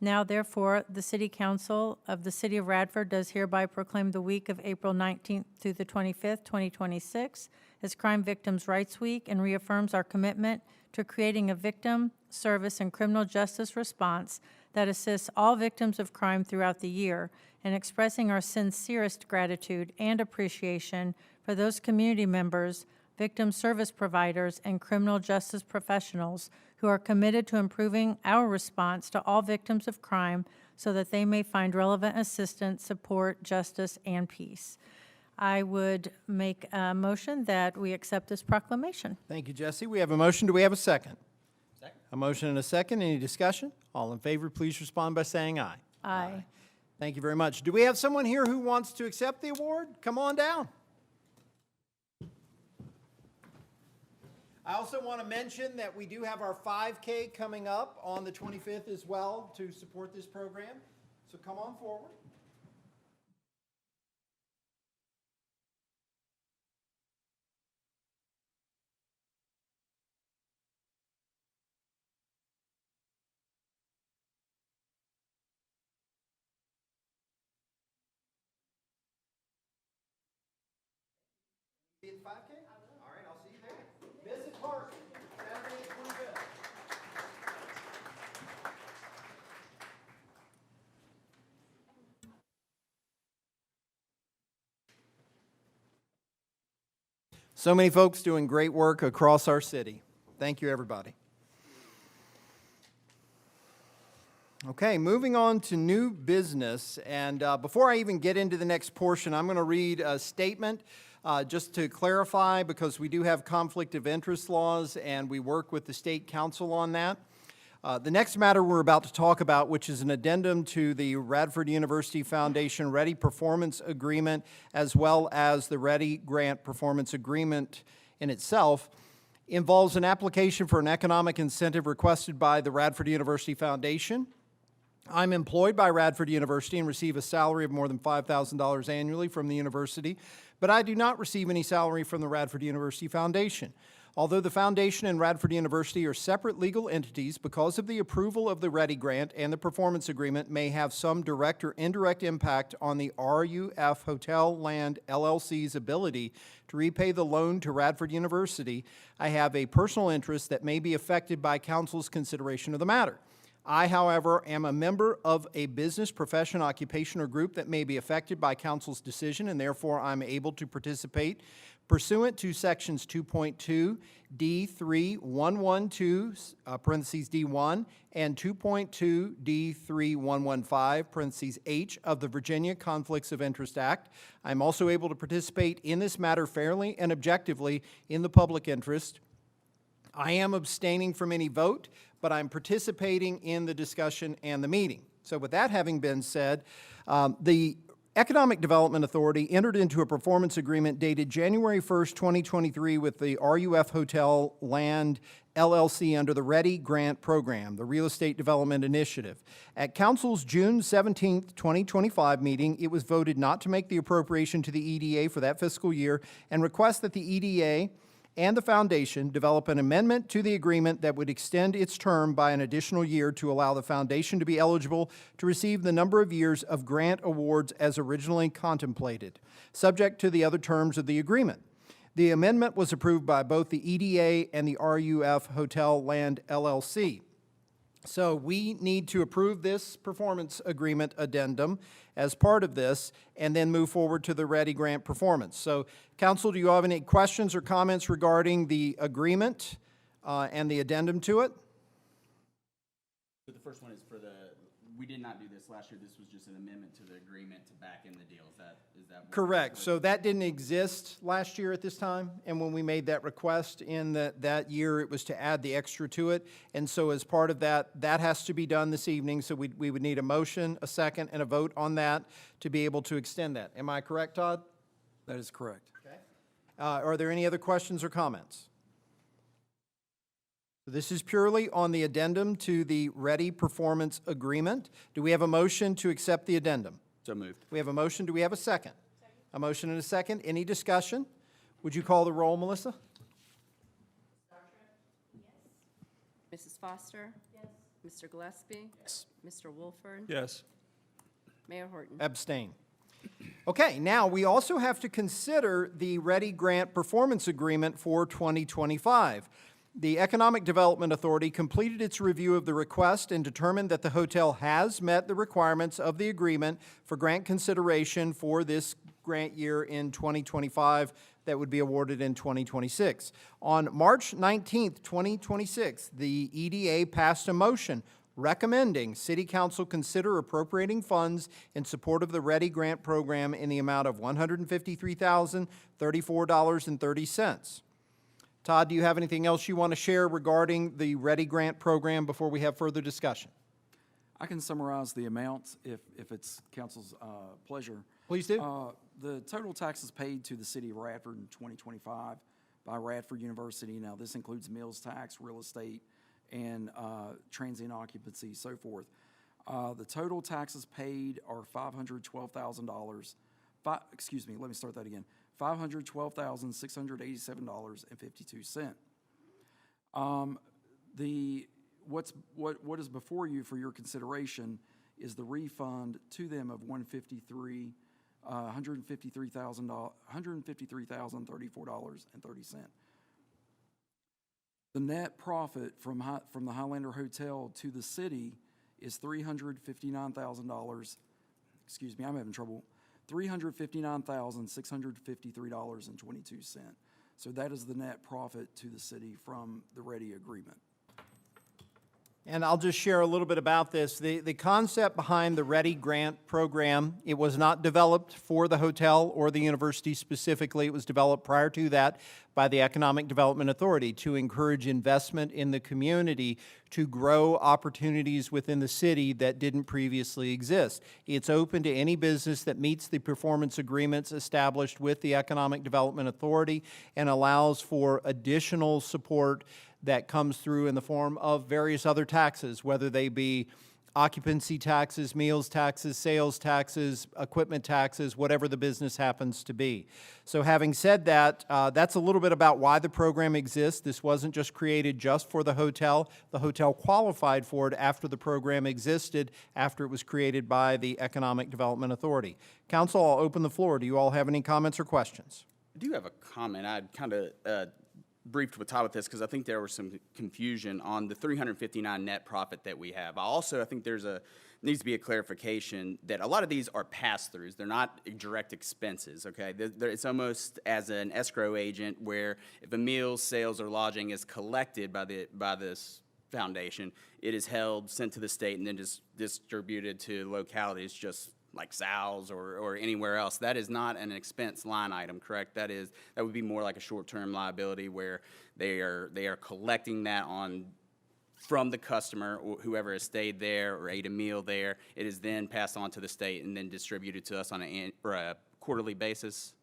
Now, therefore, the City Council of the City of Radford does hereby proclaim the week of April 19th through the 25th, 2026 as Crime Victims' Rights Week and reaffirms our commitment to creating a victim, service, and criminal justice response that assists all victims of crime throughout the year, and expressing our sincerest gratitude and appreciation for those community members, victim service providers, and criminal justice professionals who are committed to improving our response to all victims of crime so that they may find relevant assistance, support, justice, and peace. I would make a motion that we accept this proclamation. Thank you, Jesse. We have a motion. Do we have a second? Second. A motion and a second. Any discussion? All in favor, please respond by saying aye. Aye. Thank you very much. Do we have someone here who wants to accept the award? Come on down. I also want to mention that we do have our 5K coming up on the 25th as well to support this program. So come on forward. See you at 5K? All right, I'll see you there. Visit Park, Saturday the 25th. So many folks doing great work across our city. Thank you, everybody. Okay, moving on to new business. And before I even get into the next portion, I'm going to read a statement just to clarify, because we do have conflict of interest laws and we work with the state council on that. The next matter we're about to talk about, which is an addendum to the Radford University Foundation Ready Performance Agreement, as well as the Ready Grant Performance Agreement in itself, involves an application for an economic incentive requested by the Radford University Foundation. I'm employed by Radford University and receive a salary of more than $5,000 annually from the university, but I do not receive any salary from the Radford University Foundation. Although the Foundation and Radford University are separate legal entities, because of the approval of the Ready Grant and the Performance Agreement may have some direct or indirect impact on the RUF Hotel Land LLC's ability to repay the loan to Radford University, I have a personal interest that may be affected by council's consideration of the matter. I, however, am a member of a business, profession, occupation, or group that may be affected by council's decision, and therefore I'm able to participate pursuant to sections 2.2, D3112, parentheses D1, and 2.2, D3115, parentheses H of the Virginia Conflicts of Interest Act. I'm also able to participate in this matter fairly and objectively in the public interest. I am abstaining from any vote, but I'm participating in the discussion and the meeting. So with that having been said, the Economic Development Authority entered into a performance agreement dated January 1st, 2023 with the RUF Hotel Land LLC under the Ready Grant Program, the Real Estate Development Initiative. At Council's June 17th, 2025 meeting, it was voted not to make the appropriation to the EDA for that fiscal year and request that the EDA and the Foundation develop an amendment to the agreement that would extend its term by an additional year to allow the Foundation to be eligible to receive the number of years of grant awards as originally contemplated, subject to the other terms of the agreement. The amendment was approved by both the EDA and the RUF Hotel Land LLC. So we need to approve this performance agreement addendum as part of this and then move forward to the Ready Grant performance. So council, do you have any questions or comments regarding the agreement and the addendum to it? So the first one is for we did not do this last year. This was just an amendment to the agreement to back in the deal. Is that what Correct. So that didn't exist last year at this time, and when we made that request in that year, it was to add the extra to it. And so as part of that, that has to be done this evening, so we would need a motion, a second, and a vote on that to be able to extend that. Am I correct, Todd? That is correct. Okay. Are there any other questions or comments? This is purely on the addendum to the Ready Performance Agreement. Do we have a motion to accept the addendum? So moved. We have a motion. Do we have a second? A motion and a second. Any discussion? Would you call the roll, Melissa? Mrs. Foster? Yes. Mr. Gillespie? Yes. Mr. Wolford? Yes. Mayor Horton? Abstain. Okay, now we also have to consider the Ready Grant Performance Agreement for 2025. The Economic Development Authority completed its review of the request and determined that the hotel has met the requirements of the agreement for grant consideration for this grant year in 2025 that would be awarded in 2026. On March 19th, 2026, the EDA passed a motion recommending City Council consider appropriating funds in support of the READY Grant Program in the amount of $153,034.30. Todd, do you have anything else you want to share regarding the READY Grant Program before we have further discussion? I can summarize the amounts if it's council's pleasure. Please do. The total taxes paid to the city of Radford in 2025 by Radford University, now this includes meals tax, real estate, and transient occupancy, so forth. The total taxes paid are $512,000. Excuse me, let me start that again. $512,687.52. What is before you for your consideration is the refund to them of $153,034.30. The net profit from the Highlander Hotel to the city is $359,000. Excuse me, I'm having trouble. $359,653.22. So that is the net profit to the city from the READY agreement. And I'll just share a little bit about this. The concept behind the READY Grant Program, it was not developed for the hotel or the university specifically. It was developed prior to that by the Economic Development Authority to encourage investment in the community to grow opportunities within the city that didn't previously exist. It's open to any business that meets the performance agreements established with the Economic Development Authority and allows for additional support that comes through in the form of various other taxes, whether they be occupancy taxes, meals taxes, sales taxes, equipment taxes, whatever the business happens to be. So having said that, that's a little bit about why the program exists. This wasn't just created just for the hotel. The hotel qualified for it after the program existed, after it was created by the Economic Development Authority. Council, I'll open the floor. Do you all have any comments or questions? I do have a comment. I'd kind of briefed with Todd with this because I think there was some confusion on the 359 net profit that we have. I think needs to be a clarification that a lot of these are pass-throughs. They're not direct expenses, okay? It's almost as an escrow agent where if a meal, sales, or lodging is collected by this foundation, it is held, sent to the state, and then just distributed to localities just like Sal's or anywhere else. That is not an expense line item, correct? That would be more like a short-term liability where they are collecting that from the customer or whoever has stayed there or ate a meal there. It is then passed on to the state and then distributed to us on a quarterly basis.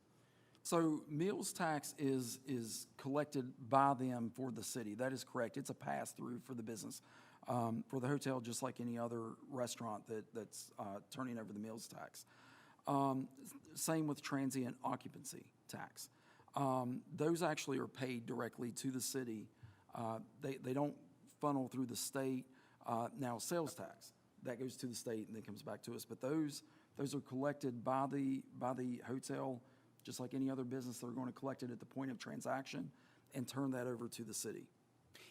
So meals tax is collected by them for the city. That is correct. It's a pass-through for the business. For the hotel, just like any other restaurant that's turning over the meals tax. Same with transient occupancy tax. Those actually are paid directly to the city. They don't funnel through the state. Now, sales tax, that goes to the state and then comes back to us. But those are collected by the hotel, just like any other business. They're going to collect it at the point of transaction and turn that over to the city.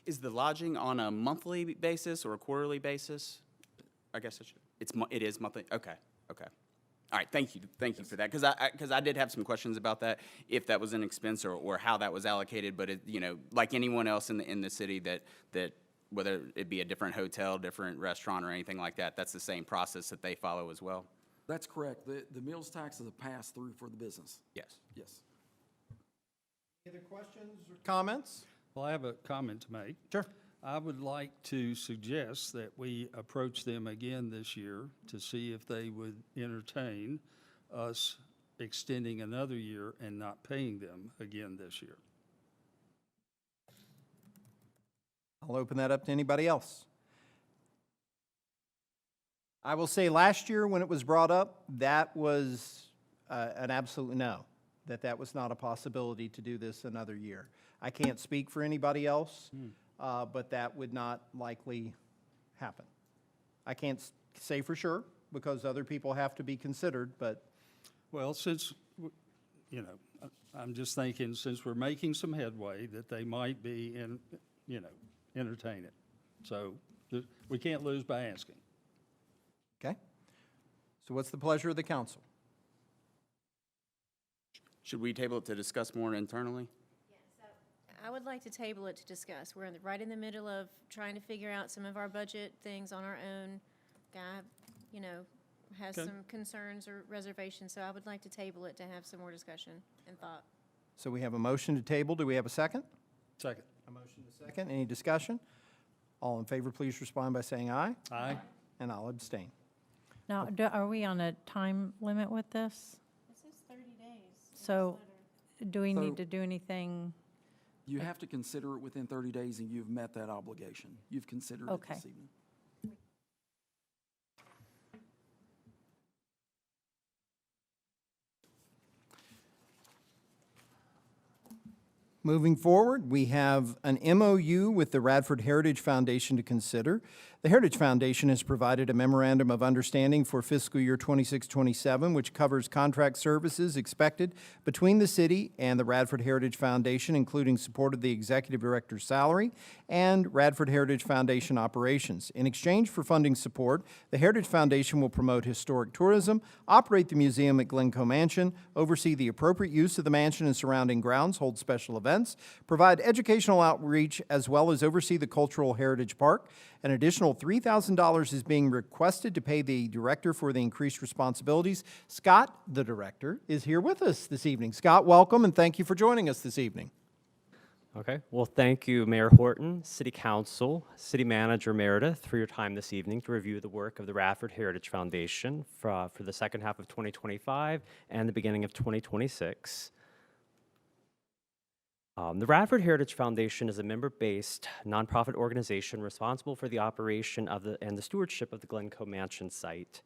Is the lodging on a monthly basis or a quarterly basis? I guess it is monthly. Okay. All right. Thank you for that because I did have some questions about that, if that was an expense or how that was allocated. But like anyone else in the city that whether it be a different hotel, different restaurant, or anything like that, that's the same process that they follow as well. That's correct. The meals tax is a pass through for the business. Yes. Any other questions or comments? Well, I have a comment to make. Sure. I would like to suggest that we approach them again this year to see if they would entertain us extending another year and not paying them again this year. I'll open that up to anybody else. I will say last year when it was brought up, that was an absolute no, that was not a possibility to do this another year. I can't speak for anybody else, but that would not likely happen. I can't say for sure because other people have to be considered, but. Well, since, I'm just thinking since we're making some headway that they might be entertain it. So we can't lose by asking. Okay? So what's the pleasure of the council? Should we table it to discuss more internally? I would like to table it to discuss. We're right in the middle of trying to figure out some of our budget things on our own. Guy, has Okay. some concerns or reservations, so I would like to table it to have some more discussion and thought. So we have a motion to table. Do we have a second? Second. A motion to second. Any discussion? All in favor, please respond by saying aye. Aye. And I'll abstain. Now, are we on a time limit with this? It says 30 days. So do we So- need to do anything? You have to consider it within 30 days, and you've met that obligation. You've considered it Okay. this evening. Moving forward, we have an MOU with the Radford Heritage Foundation to consider. The Heritage Foundation has provided a memorandum of understanding for fiscal year 26-27, which covers contract services expected between the city and the Radford Heritage Foundation, including support of the executive director's salary and Radford Heritage Foundation operations. In exchange for funding support, the Heritage Foundation will promote historic tourism, operate the museum at Glencoe Mansion, oversee the appropriate use of the mansion and surrounding grounds, hold special events, provide educational outreach, as well as oversee the Cultural Heritage Park. An additional $3,000 is being requested to pay the director for the increased responsibilities. Scott, the director, is here with us this evening. Scott, welcome, and thank you for joining us this evening. Okay, well, thank you, Mayor Horton, City Council, City Manager Meredith, for your time this evening to review the work of the Radford Heritage Foundation for the second half of 2025 and the beginning of 2026. The Radford Heritage Foundation is a member-based nonprofit organization responsible for the operation of and the stewardship of the Glencoe Mansion site.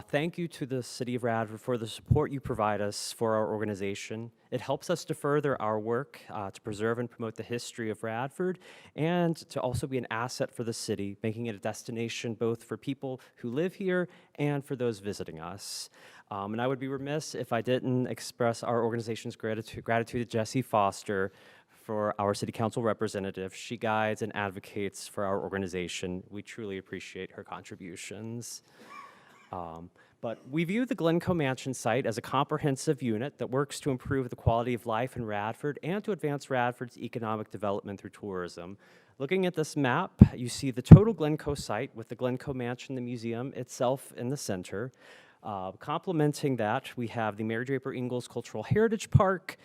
Thank you to the City of Radford for the support you provide us for our organization. It helps us to further our work to preserve and promote the history of Radford and to also be an asset for the city, making it a destination both for people who live here and for those visiting us. And I would be remiss if I didn't express our organization's gratitude to Jessie Foster for our City Council representative. She guides and advocates for our organization. We truly appreciate her contributions. But we view the Glencoe Mansion site as a comprehensive unit that works to improve the quality of life in Radford and to advance Radford's economic development through tourism. Looking at this map, you see the total Glencoe site with the Glencoe Mansion, the museum itself in the center. Complementing that, we have the Mary Draper Ingalls Cultural Heritage Park,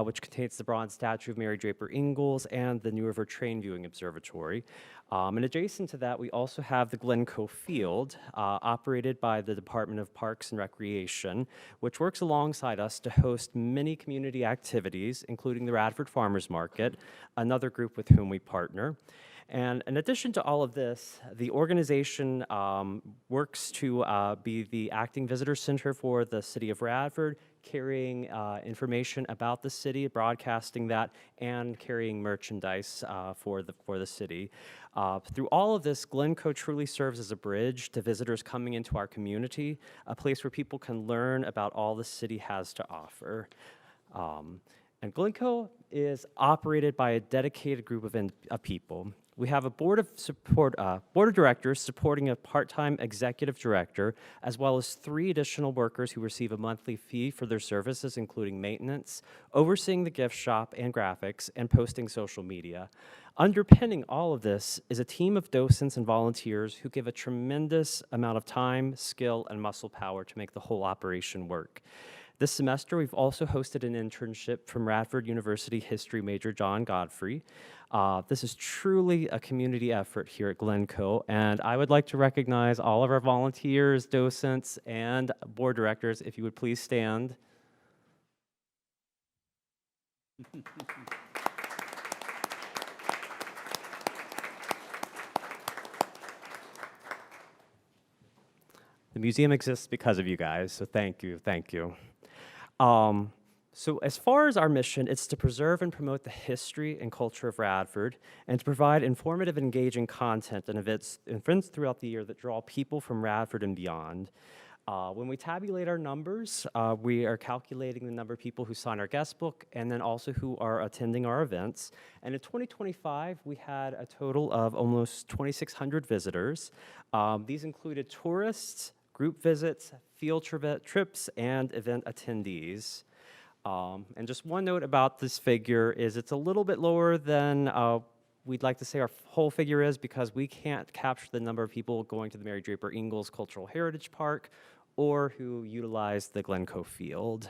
which contains the bronze statue of Mary Draper Ingalls and the New River Train Viewing Observatory. And adjacent to that, we also have the Glencoe Field, operated by the Department of Parks and Recreation, which works alongside us to host many community activities, including the Radford Farmers Market, another group with whom we partner. And in addition to all of this, the organization works to be the acting visitor center for the City of Radford, carrying information about the city, broadcasting that, and carrying merchandise for the city. Through all of this, Glencoe truly serves as a bridge to visitors coming into our community, a place where people can learn about all the city has to offer. And Glencoe is operated by a dedicated group of people. We have a board of directors supporting a part-time executive director, as well as 3 additional workers who receive a monthly fee for their services, including maintenance, overseeing the gift shop and graphics, and posting social media. Underpinning all of this is a team of docents and volunteers who give a tremendous amount of time, skill, and muscle power to make the whole operation work. This semester, we've also hosted an internship from Radford University history major John Godfrey. This is truly a community effort here at Glencoe, and I would like to recognize all of our volunteers, docents, and board directors. If you would please stand. The museum exists because of you guys, so thank you, thank you. So as far as our mission, it's to preserve and promote the history and culture of Radford and to provide informative and engaging content and events throughout the year that draw people from Radford and beyond. When we tabulate our numbers, we are calculating the number of people who sign our guest book and then also who are attending our events. And in 2025, we had a total of almost 2,600 visitors. These included tourists, group visits, field trips, and event attendees. And just one note about this figure is it's a little bit lower than we'd like to say our whole figure is, because we can't capture the number of people going to the Mary Draper Ingalls Cultural Heritage Park or who utilize the Glencoe Field.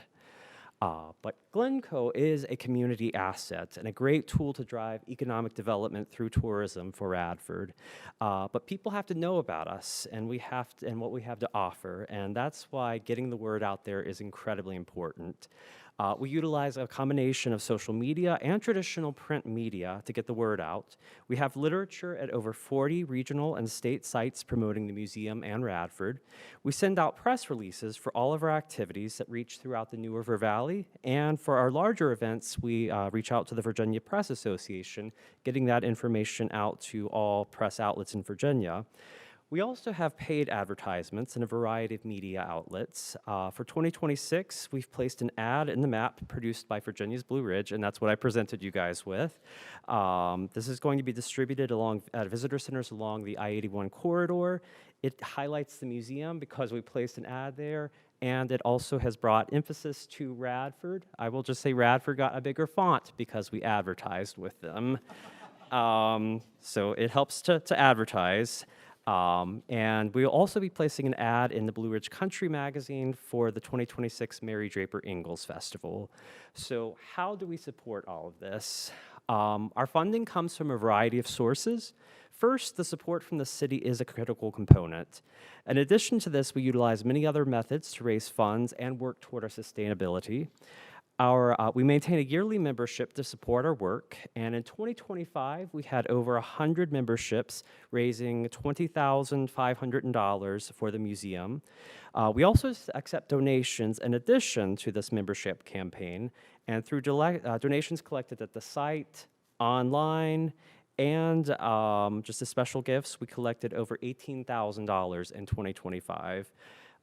But Glencoe is a community asset and a great tool to drive economic development through tourism for Radford. But people have to know about us and what we have to offer, and that's why getting the word out there is incredibly important. We utilize a combination of social media and traditional print media to get the word out. We have literature at over 40 regional and state sites promoting the museum and Radford. We send out press releases for all of our activities that reach throughout the New River Valley. And for our larger events, we reach out to the Virginia Press Association, getting that information out to all press outlets in Virginia. We also have paid advertisements in a variety of media outlets. For 2026, we've placed an ad in the map produced by Virginia's Blue Ridge, and that's what I presented you guys with. This is going to be distributed at visitor centers along the I-81 corridor. It highlights the museum because we placed an ad there, and it also has brought emphasis to Radford. I will just say Radford got a bigger font because we advertised with them. So it helps to advertise. And we'll also be placing an ad in the Blue Ridge Country magazine for the 2026 Mary Draper Ingalls Festival. So how do we support all of this? Our funding comes from a variety of sources. First, the support from the city is a critical component. In addition to this, we utilize many other methods to raise funds and work toward our sustainability. We maintain a yearly membership to support our work, and in 2025, we had over 100 memberships, raising $20,500 for the museum. We also accept donations in addition to this membership campaign, and through donations collected at the site, online, and just as special gifts, we collected over $18,000 in 2025.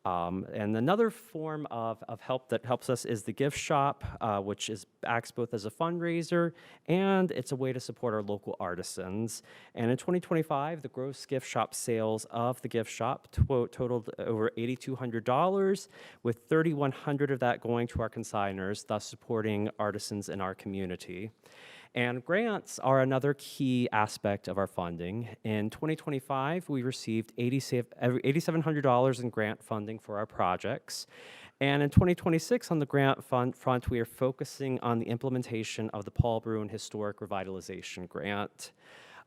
And another form of help that helps us is the gift shop, which acts both as a fundraiser and it's a way to support our local artisans. And in 2025, the gross gift shop sales of the gift shop totaled over $8,200, with $3,100 of that going to our consigners, thus supporting artisans in our community. And grants are another key aspect of our funding. In 2025, we received $8,700 in grant funding for our projects. And in 2026, on the grant front, we are focusing on the implementation of the Paul Bruin Historic Revitalization Grant.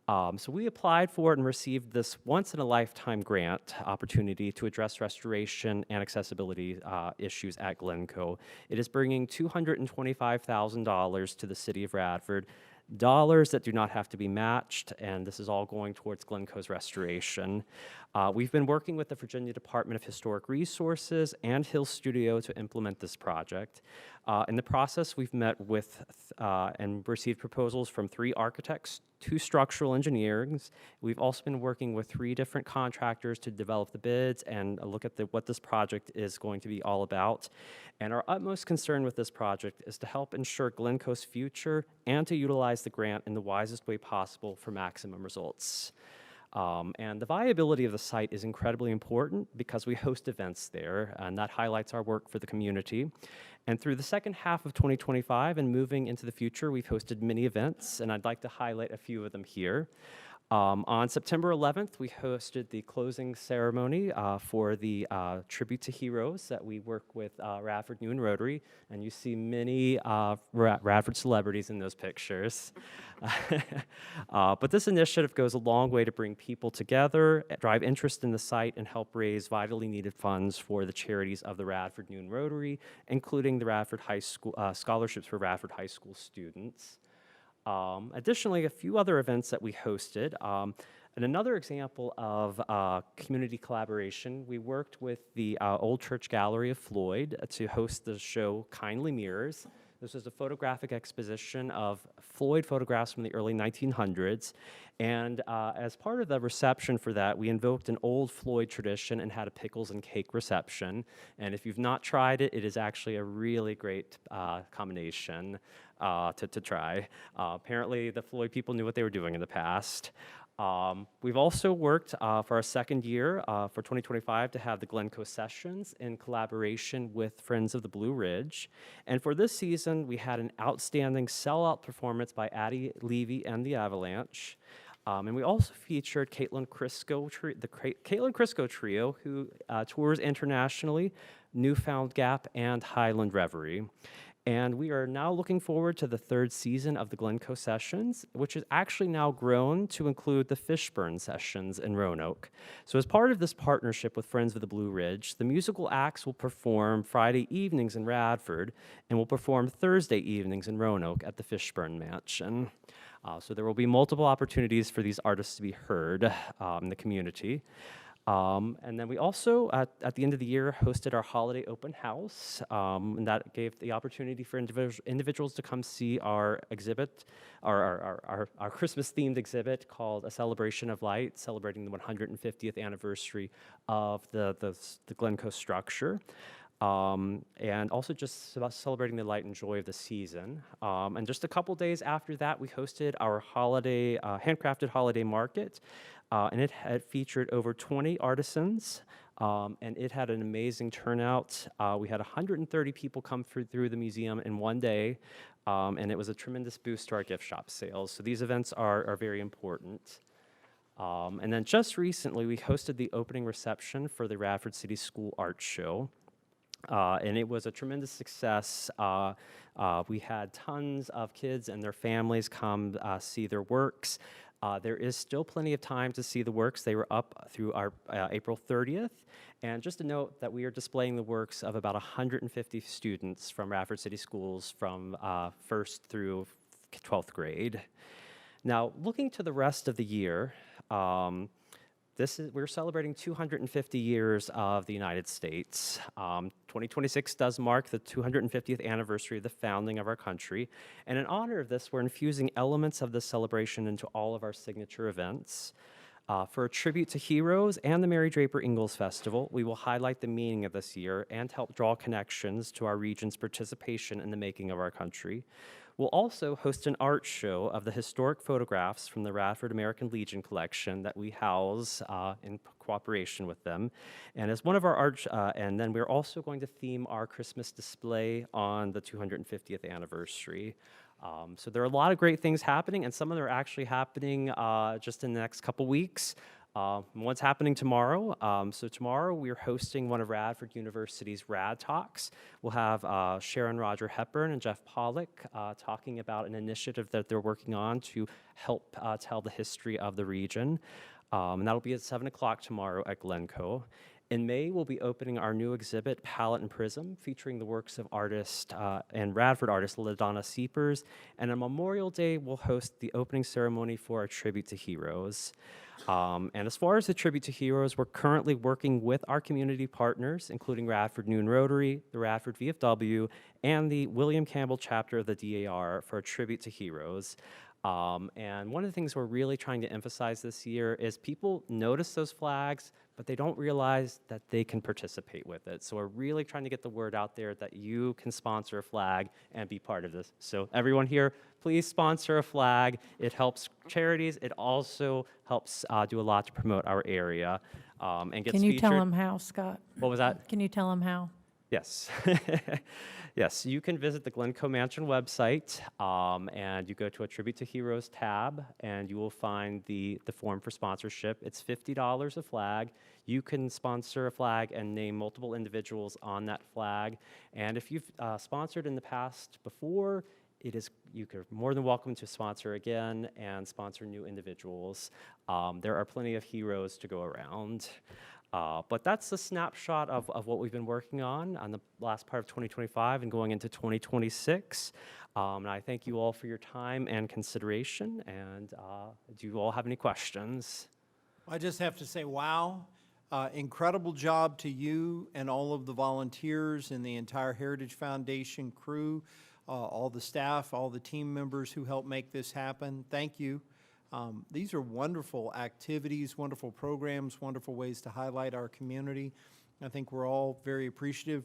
So we applied for it and received this once-in-a-lifetime grant opportunity to address restoration and accessibility issues at Glencoe. It is bringing $225,000 to the city of Radford, dollars that do not have to be matched, and this is all going towards Glencoe's restoration. We've been working with the Virginia Department of Historic Resources and Hill Studio to implement this project. In the process, we've met with and received proposals from 3 architects, 2 structural engineers. We've also been working with 3 different contractors to develop the bids and look at what this project is going to be all about. And our utmost concern with this project is to help ensure Glencoe's future and to utilize the grant in the wisest way possible for maximum results. And the viability of the site is incredibly important because we host events there, and that highlights our work for the community. And through the second half of 2025 and moving into the future, we've hosted many events, and I'd like to highlight a few of them here. On September 11th, we hosted the closing ceremony for the Tribute to Heroes that we work with Radford New and Rotary, and you see many Radford celebrities in those pictures. But this initiative goes a long way to bring people together, drive interest in the site, and help raise vitally needed funds for the charities of the Radford New and Rotary, including the Radford High School scholarships for Radford High School students. Additionally, a few other events that we hosted. And another example of community collaboration, we worked with the Old Church Gallery of Floyd to host the show Kindly Mirrors. This was a photographic exposition of Floyd photographs from the early 1900s. And as part of the reception for that, we invoked an old Floyd tradition and had a pickles and cake reception. And if you've not tried it, it is actually a really great combination to try. Apparently, the Floyd people knew what they were doing in the past. We've also worked for our second year for 2025 to have the Glencoe Sessions in collaboration with Friends of the Blue Ridge. And for this season, we had an outstanding sellout performance by Addie Levy and the Avalanche. And we also featured Caitlin Crisco Trio, who tours internationally, Newfound Gap, and Highland Reverie. And we are now looking forward to the third season of the Glencoe Sessions, which has actually now grown to include the Fishburne Sessions in Roanoke. So as part of this partnership with Friends of the Blue Ridge, the musical acts will perform Friday evenings in Radford and will perform Thursday evenings in Roanoke at the Fishburne Mansion. So there will be multiple opportunities for these artists to be heard in the community. And then we also, at the end of the year, hosted our holiday open house, and that gave the opportunity for individuals to come see our exhibit, our Christmas-themed exhibit called A Celebration of Light, celebrating the 150th anniversary of the Glencoe structure. And also just about celebrating the light and joy of the season. And just a couple days after that, we hosted our holiday, handcrafted holiday market, and it had featured over 20 artisans, and it had an amazing turnout. We had 130 people come through the museum in one day, and it was a tremendous boost to our gift shop sales. So these events are very important. And then just recently, we hosted the opening reception for the Radford City School Art Show. And it was a tremendous success. We had tons of kids and their families come see their works. There is still plenty of time to see the works. They were up through our April 30th. And just to note that we are displaying the works of about 150 students from Radford City Schools from 1st through 12th grade. Now, looking to the rest of the year, we're celebrating 250 years of the United States. 2026 does mark the 250th anniversary of the founding of our country. And in honor of this, we're infusing elements of this celebration into all of our signature events. For a tribute to heroes and the Mary Draper Ingalls Festival, we will highlight the meaning of this year and help draw connections to our region's participation in the making of our country. We'll also host an art show of the historic photographs from the Radford American Legion collection that we house in cooperation with them. And as one of our art, and then we're also going to theme our Christmas display on the 250th anniversary. So there are a lot of great things happening, and some of them are actually happening just in the next couple weeks. What's happening tomorrow? So tomorrow we're hosting one of Radford University's Rad Talks. We'll have Sharon Roger Hepburn and Jeff Pollock talking about an initiative that they're working on to help tell the history of the region. And that'll be at 7 o'clock tomorrow at Glencoe. In May, we'll be opening our new exhibit, Palette and Prism, featuring the works of artist and Radford artist LaDonna Seepers. And on Memorial Day, we'll host the opening ceremony for our Tribute to Heroes. And as far as the Tribute to Heroes, we're currently working with our community partners, including Radford Noon Rotary, the Radford VFW, and the William Campbell chapter of the DAR for a Tribute to Heroes. And one of the things we're really trying to emphasize this year is people notice those flags, but they don't realize that they can participate with it. So we're really trying to get the word out there that you can sponsor a flag and be part of this. So everyone here, please sponsor a flag. It helps charities. It also helps do a lot to promote our area and gets featured. Can you tell them how, Scott? What was that? Can you tell them how? Yes. Yes, you can visit the Glencoe Mansion website, and you go to a Tribute to Heroes tab, and you will find the form for sponsorship. It's $50 a flag. You can sponsor a flag and name multiple individuals on that flag. And if you've sponsored in the past before, you're more than welcome to sponsor again and sponsor new individuals. There are plenty of heroes to go around. But that's a snapshot of what we've been working on the last part of 2025 and going into 2026. And I thank you all for your time and consideration. And do you all have any questions? I just have to say, wow, incredible job to you and all of the volunteers and the entire Heritage Foundation crew. all the staff, all the team members who helped make this happen. Thank you. These are wonderful activities, wonderful programs, wonderful ways to highlight our community. I think we're all very appreciative.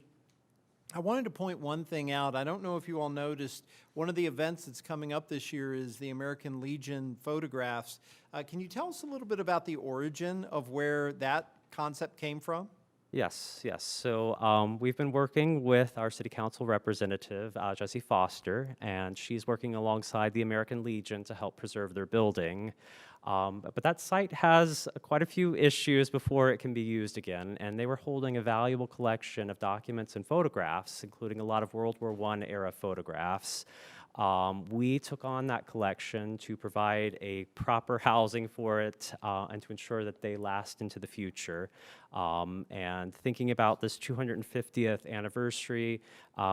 I wanted to point one thing out. I don't know if you all noticed, one of the events that's coming up this year is the American Legion photographs. Can you tell us a little bit about the origin of where that concept came from? Yes, yes. So we've been working with our city council representative, Jessie Foster, and she's working alongside the American Legion to help preserve their building. But that site has quite a few issues before it can be used again, and they were holding a valuable collection of documents and photographs, including a lot of World War I era photographs. We took on that collection to provide a proper housing for it and to ensure that they last into the future. And thinking about this 250th anniversary,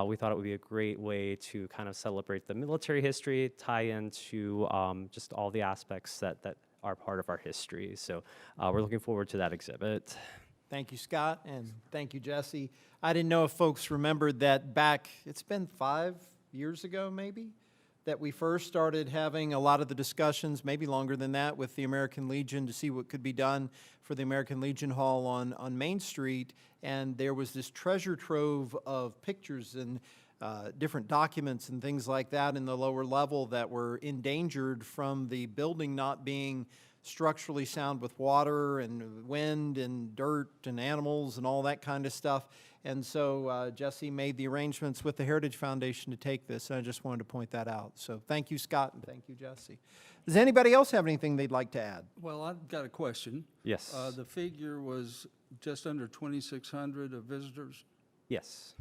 we thought it would be a great way to kind of celebrate the military history, tie into just all the aspects that are part of our history. So we're looking forward to that exhibit. Thank you, Scott, and thank you, Jesse. I didn't know if folks remembered that back, it's been 5 years ago, maybe, that we first started having a lot of the discussions, maybe longer than that, with the American Legion to see what could be done for the American Legion Hall on Main Street. And there was this treasure trove of pictures and different documents and things like that in the lower level that were endangered from the building not being structurally sound with water and wind and dirt and animals and all that kind of stuff. And so Jesse made the arrangements with the Heritage Foundation to take this, and I just wanted to point that out. So thank you, Scott, and thank you, Jesse. Does anybody else have anything they'd like to add? Well, I've got a question. Yes. The figure was just under 2,600 of visitors. Yes.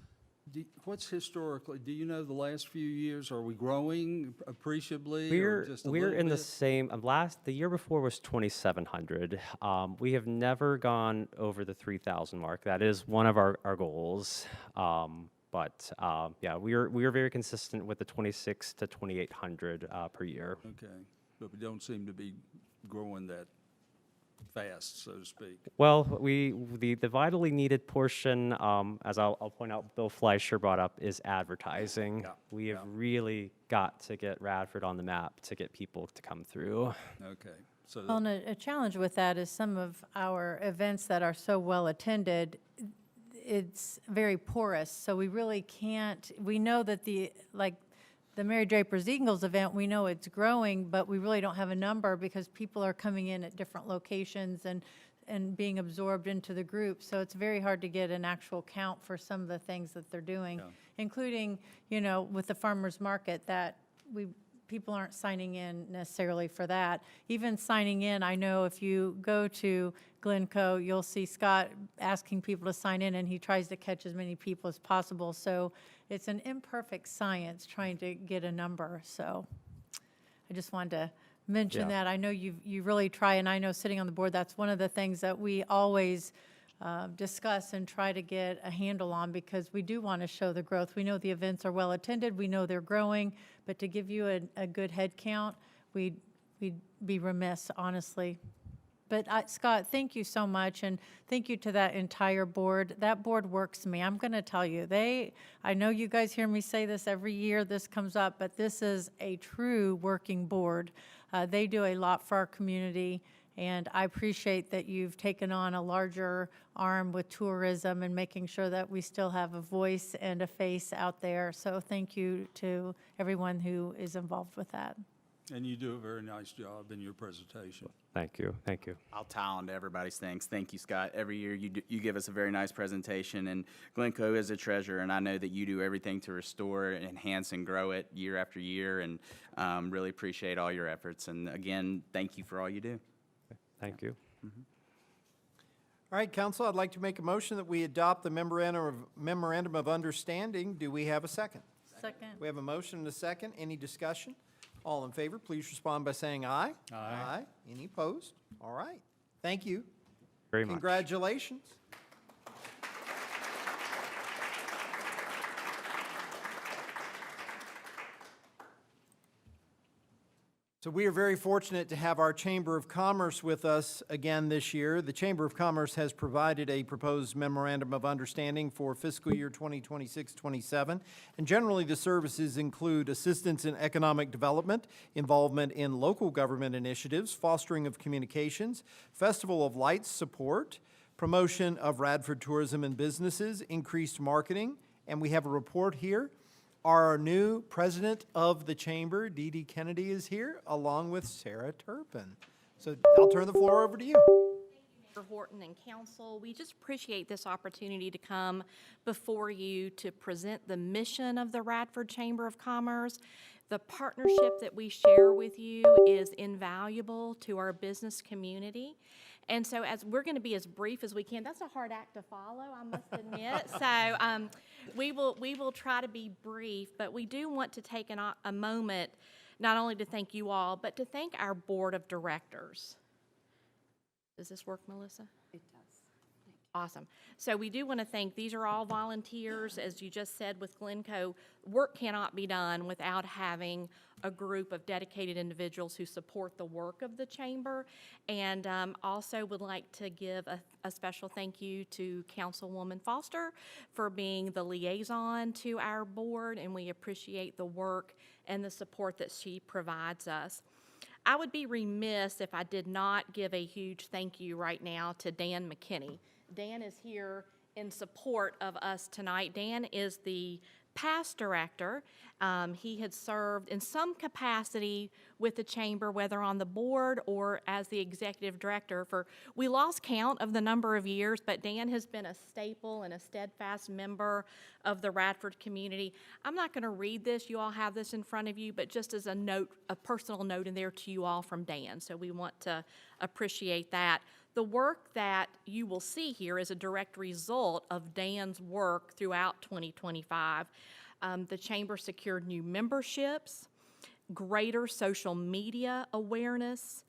What's historically, do you know the last few years, are we growing appreciably? or We're just a we're little in the bit? same the year before was 2,700. We have never gone over the 3,000 mark. That is one of our goals. But yeah, we are very consistent with the 2,600 to 2,800 per year. Okay, but we don't seem to be growing that fast, so to speak. Well, the vitally needed portion, as I'll point out, Bill Fleischer brought up, is advertising. Yeah, We have really got to get Radford on the map to get people to come through. Okay, so Well, and a challenge with that is some of our events that are so well attended, it's very porous, so we really can't, we know that the Mary Draper's Eagles event, we know it's growing, but we really don't have a number because people are coming in at different locations and being absorbed into the group. So it's very hard to get an actual count for some of the things that they're doing, including, you know, with the farmer's market that people aren't signing in necessarily for that. Even signing in, I know if you go to Glencoe, you'll see Scott asking people to sign in, and he tries to catch as many people as possible. So it's an imperfect science trying to get a number. So I just wanted to mention that. I know you really try, and I know sitting on the board, that's one of the things that we always discuss and try to get a handle on, because we do want to show the growth. We know the events are well attended, we know they're growing, but to give you a good head count, we'd be remiss, honestly. But Scott, thank you so much, and thank you to that entire board. That board works me. I'm going to tell you, I know you guys hear me say this every year this comes up, but this is a true working board. They do a lot for our community, and I appreciate that you've taken on a larger arm with tourism and making sure that we still have a voice and a face out there. So thank you to everyone who is involved with that. And you do a very nice job in your presentation. Thank you, thank you. I'll tie on to everybody's thanks. Thank you, Scott. Every year you give us a very nice presentation, and Glencoe is a treasure, and I know that you do everything to restore, enhance, and grow it year after year, and really appreciate all your efforts. And again, thank you for all you do. Thank you. All right, Council, I'd like to make a motion that we adopt the memorandum of understanding. Do we have a second? Second. We have a motion and a second. Any discussion? All in favor, please respond by saying aye. Aye. Any opposed? All right. Thank you. Very much. Congratulations. So we are very fortunate to have our Chamber of Commerce with us again this year. The Chamber of Commerce has provided a proposed memorandum of understanding for fiscal year 2026-27. And generally, the services include assistance in economic development, involvement in local government initiatives, fostering of communications, Festival of Lights support, promotion of Radford tourism and businesses, increased marketing, and we have a report here. Our new president of the chamber, Dee Dee Kennedy, is here, along with Sarah Turpin. So I'll turn the floor over to you. Mayor Horton and council, we just appreciate this opportunity to come before you to present the mission of the Radford Chamber of Commerce. The partnership that we share with you is invaluable to our business community. And so as we're going to be as brief as we can, that's a hard act to follow, I must admit. So we will try to be brief, but we do want to take a moment not only to thank you all, but to thank our board of directors. Does this work, Melissa? It does. Awesome. So we do want to thank, these are all volunteers, as you just said with Glencoe. Work cannot be done without having a group of dedicated individuals who support the work of the chamber. And also would like to give a special thank you to Councilwoman Foster for being the liaison to our board, and we appreciate the work and the support that she provides us. I would be remiss if I did not give a huge thank you right now to Dan McKinney. Dan is here in support of us tonight. Dan is the past director. He had served in some capacity with the chamber, whether on the board or as the executive director we lost count of the number of years, but Dan has been a staple and a steadfast member of the Radford community. I'm not going to read this. You all have this in front of you, but just as a note, a personal note in there to you all from Dan. So we want to appreciate that. The work that you will see here is a direct result of Dan's work throughout 2025. The chamber secured new memberships, greater social media awareness.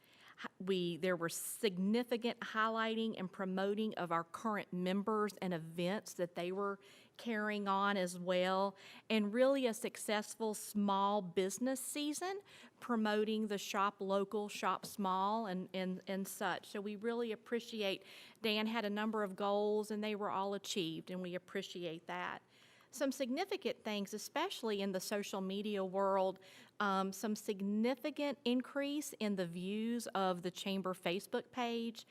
There were significant highlighting and promoting of our current members and events that they were carrying on as well, and really a successful small business season promoting the shop local, shop small, and such. So we really appreciate, Dan had a number of goals and they were all achieved, and we appreciate that. Some significant things, especially in the social media world, some significant increase in the views of the Chamber Facebook page,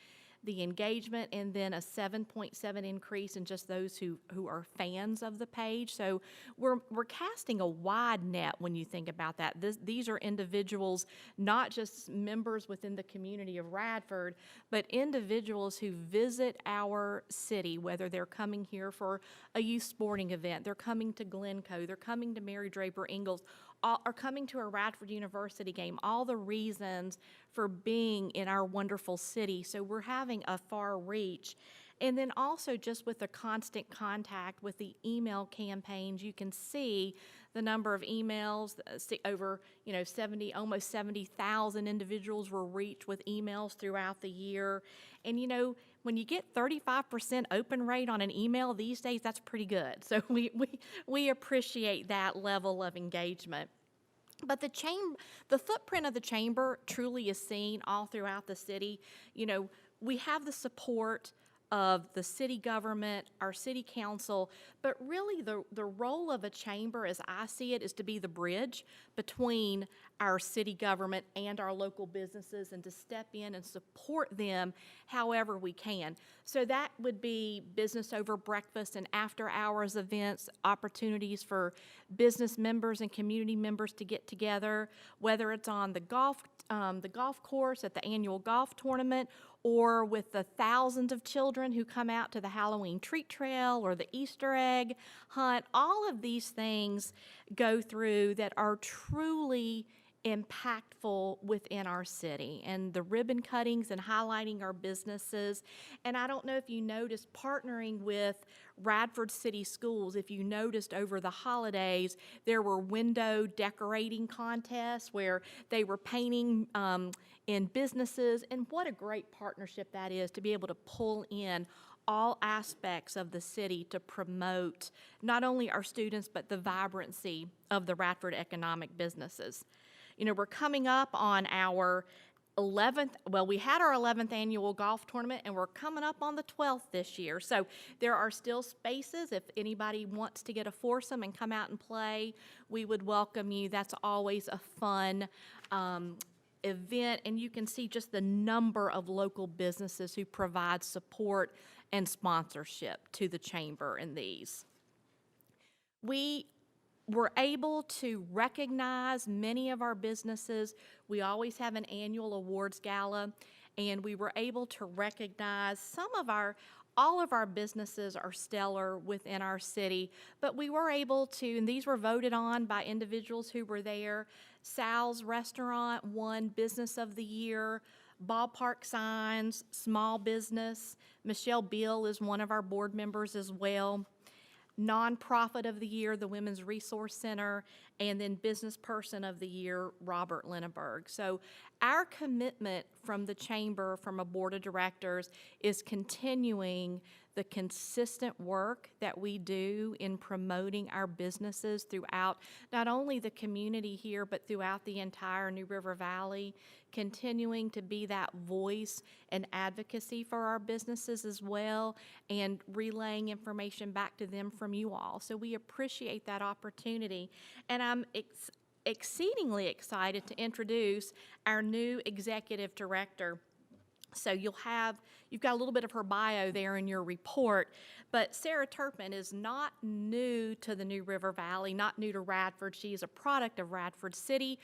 the engagement, and then a 7.7 increase in just those who are fans of the page. So we're casting a wide net when you think about that. These are individuals, not just members within the community of Radford, but individuals who visit our city, whether they're coming here for a youth sporting event, they're coming to Glencoe, they're coming to Mary Draper Ingalls, are coming to a Radford University game, all the reasons for being in our wonderful city. So we're having a far reach. And then also just with the constant contact with the email campaigns, you can see the number of emails, over almost 70,000 individuals were reached with emails throughout the year. And when you get 35% open rate on an email these days, that's pretty good. So we appreciate that level of engagement. But the footprint of the chamber truly is seen all throughout the city. We have the support of the city government, our city council, but really the role of a chamber, as I see it, is to be the bridge between our city government and our local businesses, and to step in and support them however we can. So that would be business over breakfast and after hours events, opportunities for business members and community members to get together, whether it's on the golf course at the annual golf tournament, or with the thousands of children who come out to the Halloween treat trail or the Easter egg hunt. All of these things go through that are truly impactful within our city, and the ribbon cuttings and highlighting our businesses. And I don't know if you noticed, partnering with Radford City Schools, if you noticed over the holidays, there were window decorating contests where they were painting in businesses, and what a great partnership that is to be able to pull in all aspects of the city to promote not only our students, but the vibrancy of the Radford economic businesses. You know, we're coming up on our 11th, well, we had our 11th annual golf tournament, and we're coming up on the 12th this year. So there are still spaces. If anybody wants to get a foursome and come out and play, we would welcome you. That's always a fun event, and you can see just the number of local businesses who provide support and sponsorship to the chamber in these. We were able to recognize many of our businesses. We always have an annual awards gala, and we were able to recognize all of our businesses are stellar within our city, but we were able to, and these were voted on by individuals who were there. Sal's Restaurant won Business of the Year, Ballpark Signs, Small Business. Michelle Beal is one of our board members as well. Nonprofit of the Year, the Women's Resource Center, and then Business Person of the Year, Robert Linneberg. So our commitment from the chamber, from a board of directors, is continuing the consistent work that we do in promoting our businesses throughout not only the community here, but throughout the entire New River Valley, continuing to be that voice and advocacy for our businesses as well, and relaying information back to them from you all. So we appreciate that opportunity, and I'm exceedingly excited to introduce our new executive director. So you've got a little bit of her bio there in your report, but Sarah Turpin is not new to the New River Valley, not new to Radford. She is a product of Radford City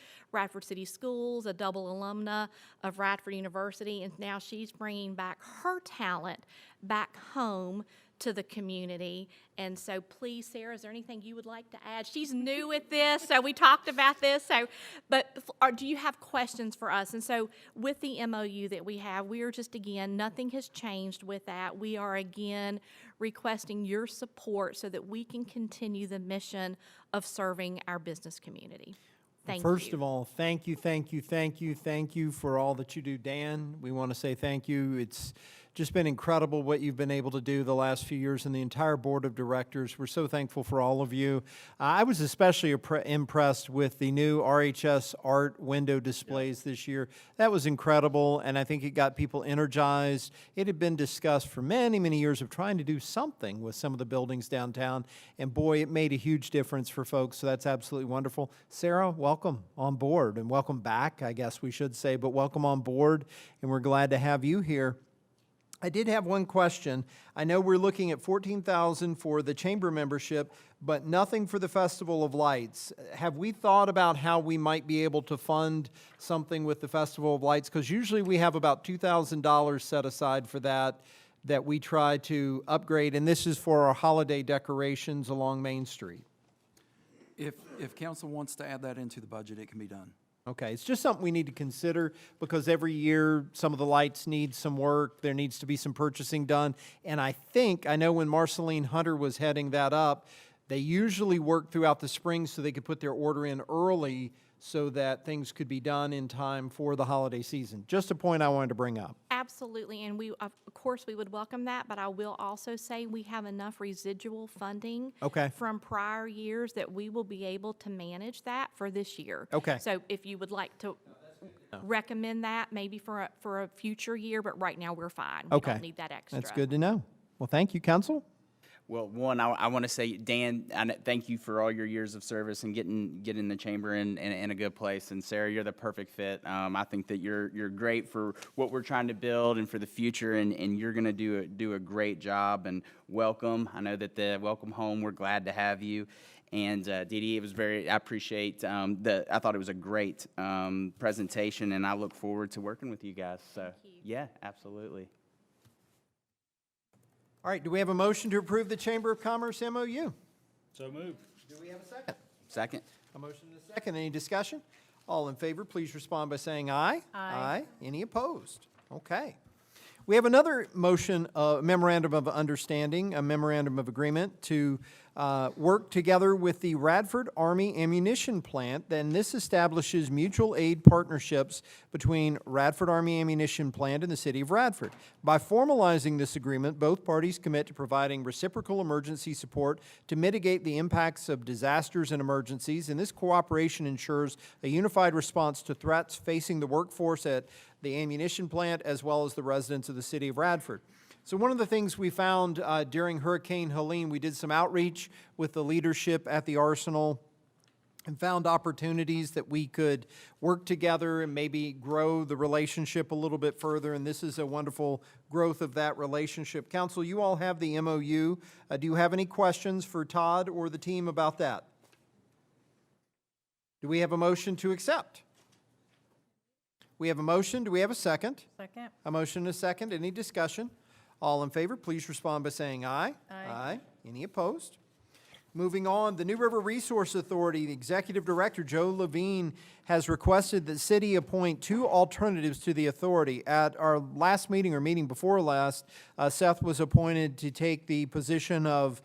Schools, a double alumna of Radford University, and now she's bringing back her talent back home to the community. And so please, Sarah, is there anything you would like to add? She's new at this, so we talked about this. Do you have questions for us? And so with the MOU that we have, we are just, again, nothing has changed with that. We are, again, requesting your support so that we can continue the mission of serving our business community. Thank you. First of all, thank you for all that you do, Dan. We want to say thank you. It's just been incredible what you've been able to do the last few years, and the entire board of directors. We're so thankful for all of you. I was especially impressed with the new RHS art window displays this year. That was incredible, and I think it got people energized. It had been discussed for many, many years of trying to do something with some of the buildings downtown, and boy, it made a huge difference for folks, so that's absolutely wonderful. Sarah, welcome on board, and welcome back, I guess we should say, but welcome on board, and we're glad to have you here. I did have one question. I know we're looking at $14,000 for the chamber membership, but nothing for the Festival of Lights. Have we thought about how we might be able to fund something with the Festival of Lights? Because usually we have about $2,000 set aside for that we try to upgrade, and this is for our holiday decorations along Main Street. If council wants to add that into the budget, it can be done. Okay, it's just something we need to consider, because every year some of the lights need some work. There needs to be some purchasing done. And I know when Marceline Hunter was heading that up, they usually work throughout the spring so they could put their order in early so that things could be done in time for the holiday season. Just a point I wanted to bring up. Absolutely, and of course, we would welcome that, but I will also say we have enough residual funding from prior years that we will be able to manage that for this year. Okay. So if you would like to recommend that, maybe for a future year, but right now we're fine. We don't need that extra. That's good to know. Well, thank you, Council. Well, one, I want to say, Dan, thank you for all your years of service and getting the chamber in a good place. And Sarah, you're the perfect fit. I think that you're great for what we're trying to build and for the future, and you're going to do a great job. And welcome. I know that welcome home. We're glad to have you. And Dee Dee, I appreciate I thought it was a great presentation, and I look forward to working with you guys. So yeah, absolutely. All right, do we have a motion to approve the Chamber of Commerce MOU? So moved. Do we have a second? Second. A motion and a second. Any discussion? All in favor, please respond by saying aye. Aye. Any opposed? Okay. We have another motion, memorandum of understanding, a memorandum of agreement to work together with the Radford Army Ammunition Plant. Then this establishes mutual aid partnerships between Radford Army Ammunition Plant and the City of Radford. By formalizing this agreement, both parties commit to providing reciprocal emergency support to mitigate the impacts of disasters and emergencies, and this cooperation ensures a unified response to threats facing the workforce at the ammunition plant as well as the residents of the City of Radford. So one of the things we found during Hurricane Helene, we did some outreach with the leadership at the Arsenal and found opportunities that we could work together and maybe grow the relationship a little bit further, and this is a wonderful growth of that relationship. Council, you all have the MOU. Do you have any questions for Todd or the team about that? Do we have a motion to accept? We have a motion. Do we have a second? Second. A motion and a second. Any discussion? All in favor, please respond by saying aye. Aye. Any opposed? Moving on, the New River Resource Authority, the Executive Director, Joe Levine, has requested that the city appoint 2 alternatives to the authority. At our last meeting, or meeting before last, Seth was appointed to take the position of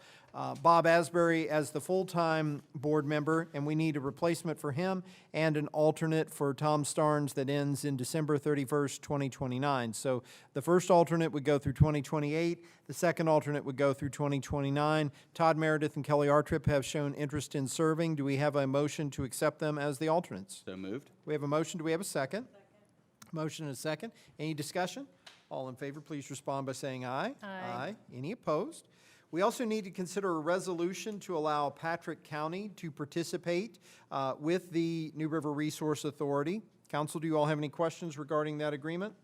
Bob Asbury as the full-time board member, and we need a replacement for him and an alternate for Tom Starnes that ends in December 31st, 2029. So the first alternate would go through 2028. The second alternate would go through 2029. Todd Meredith and Kelly Artrip have shown interest in serving. Do we have a motion to accept them as the alternates? So moved. We have a motion. Do we have a second? Motion and a second. Any discussion? All in favor, please respond by saying aye. Aye. Any opposed? We also need to consider a resolution to allow Patrick County to participate with the New River Resource Authority. Council, do you all have any questions regarding that agreement?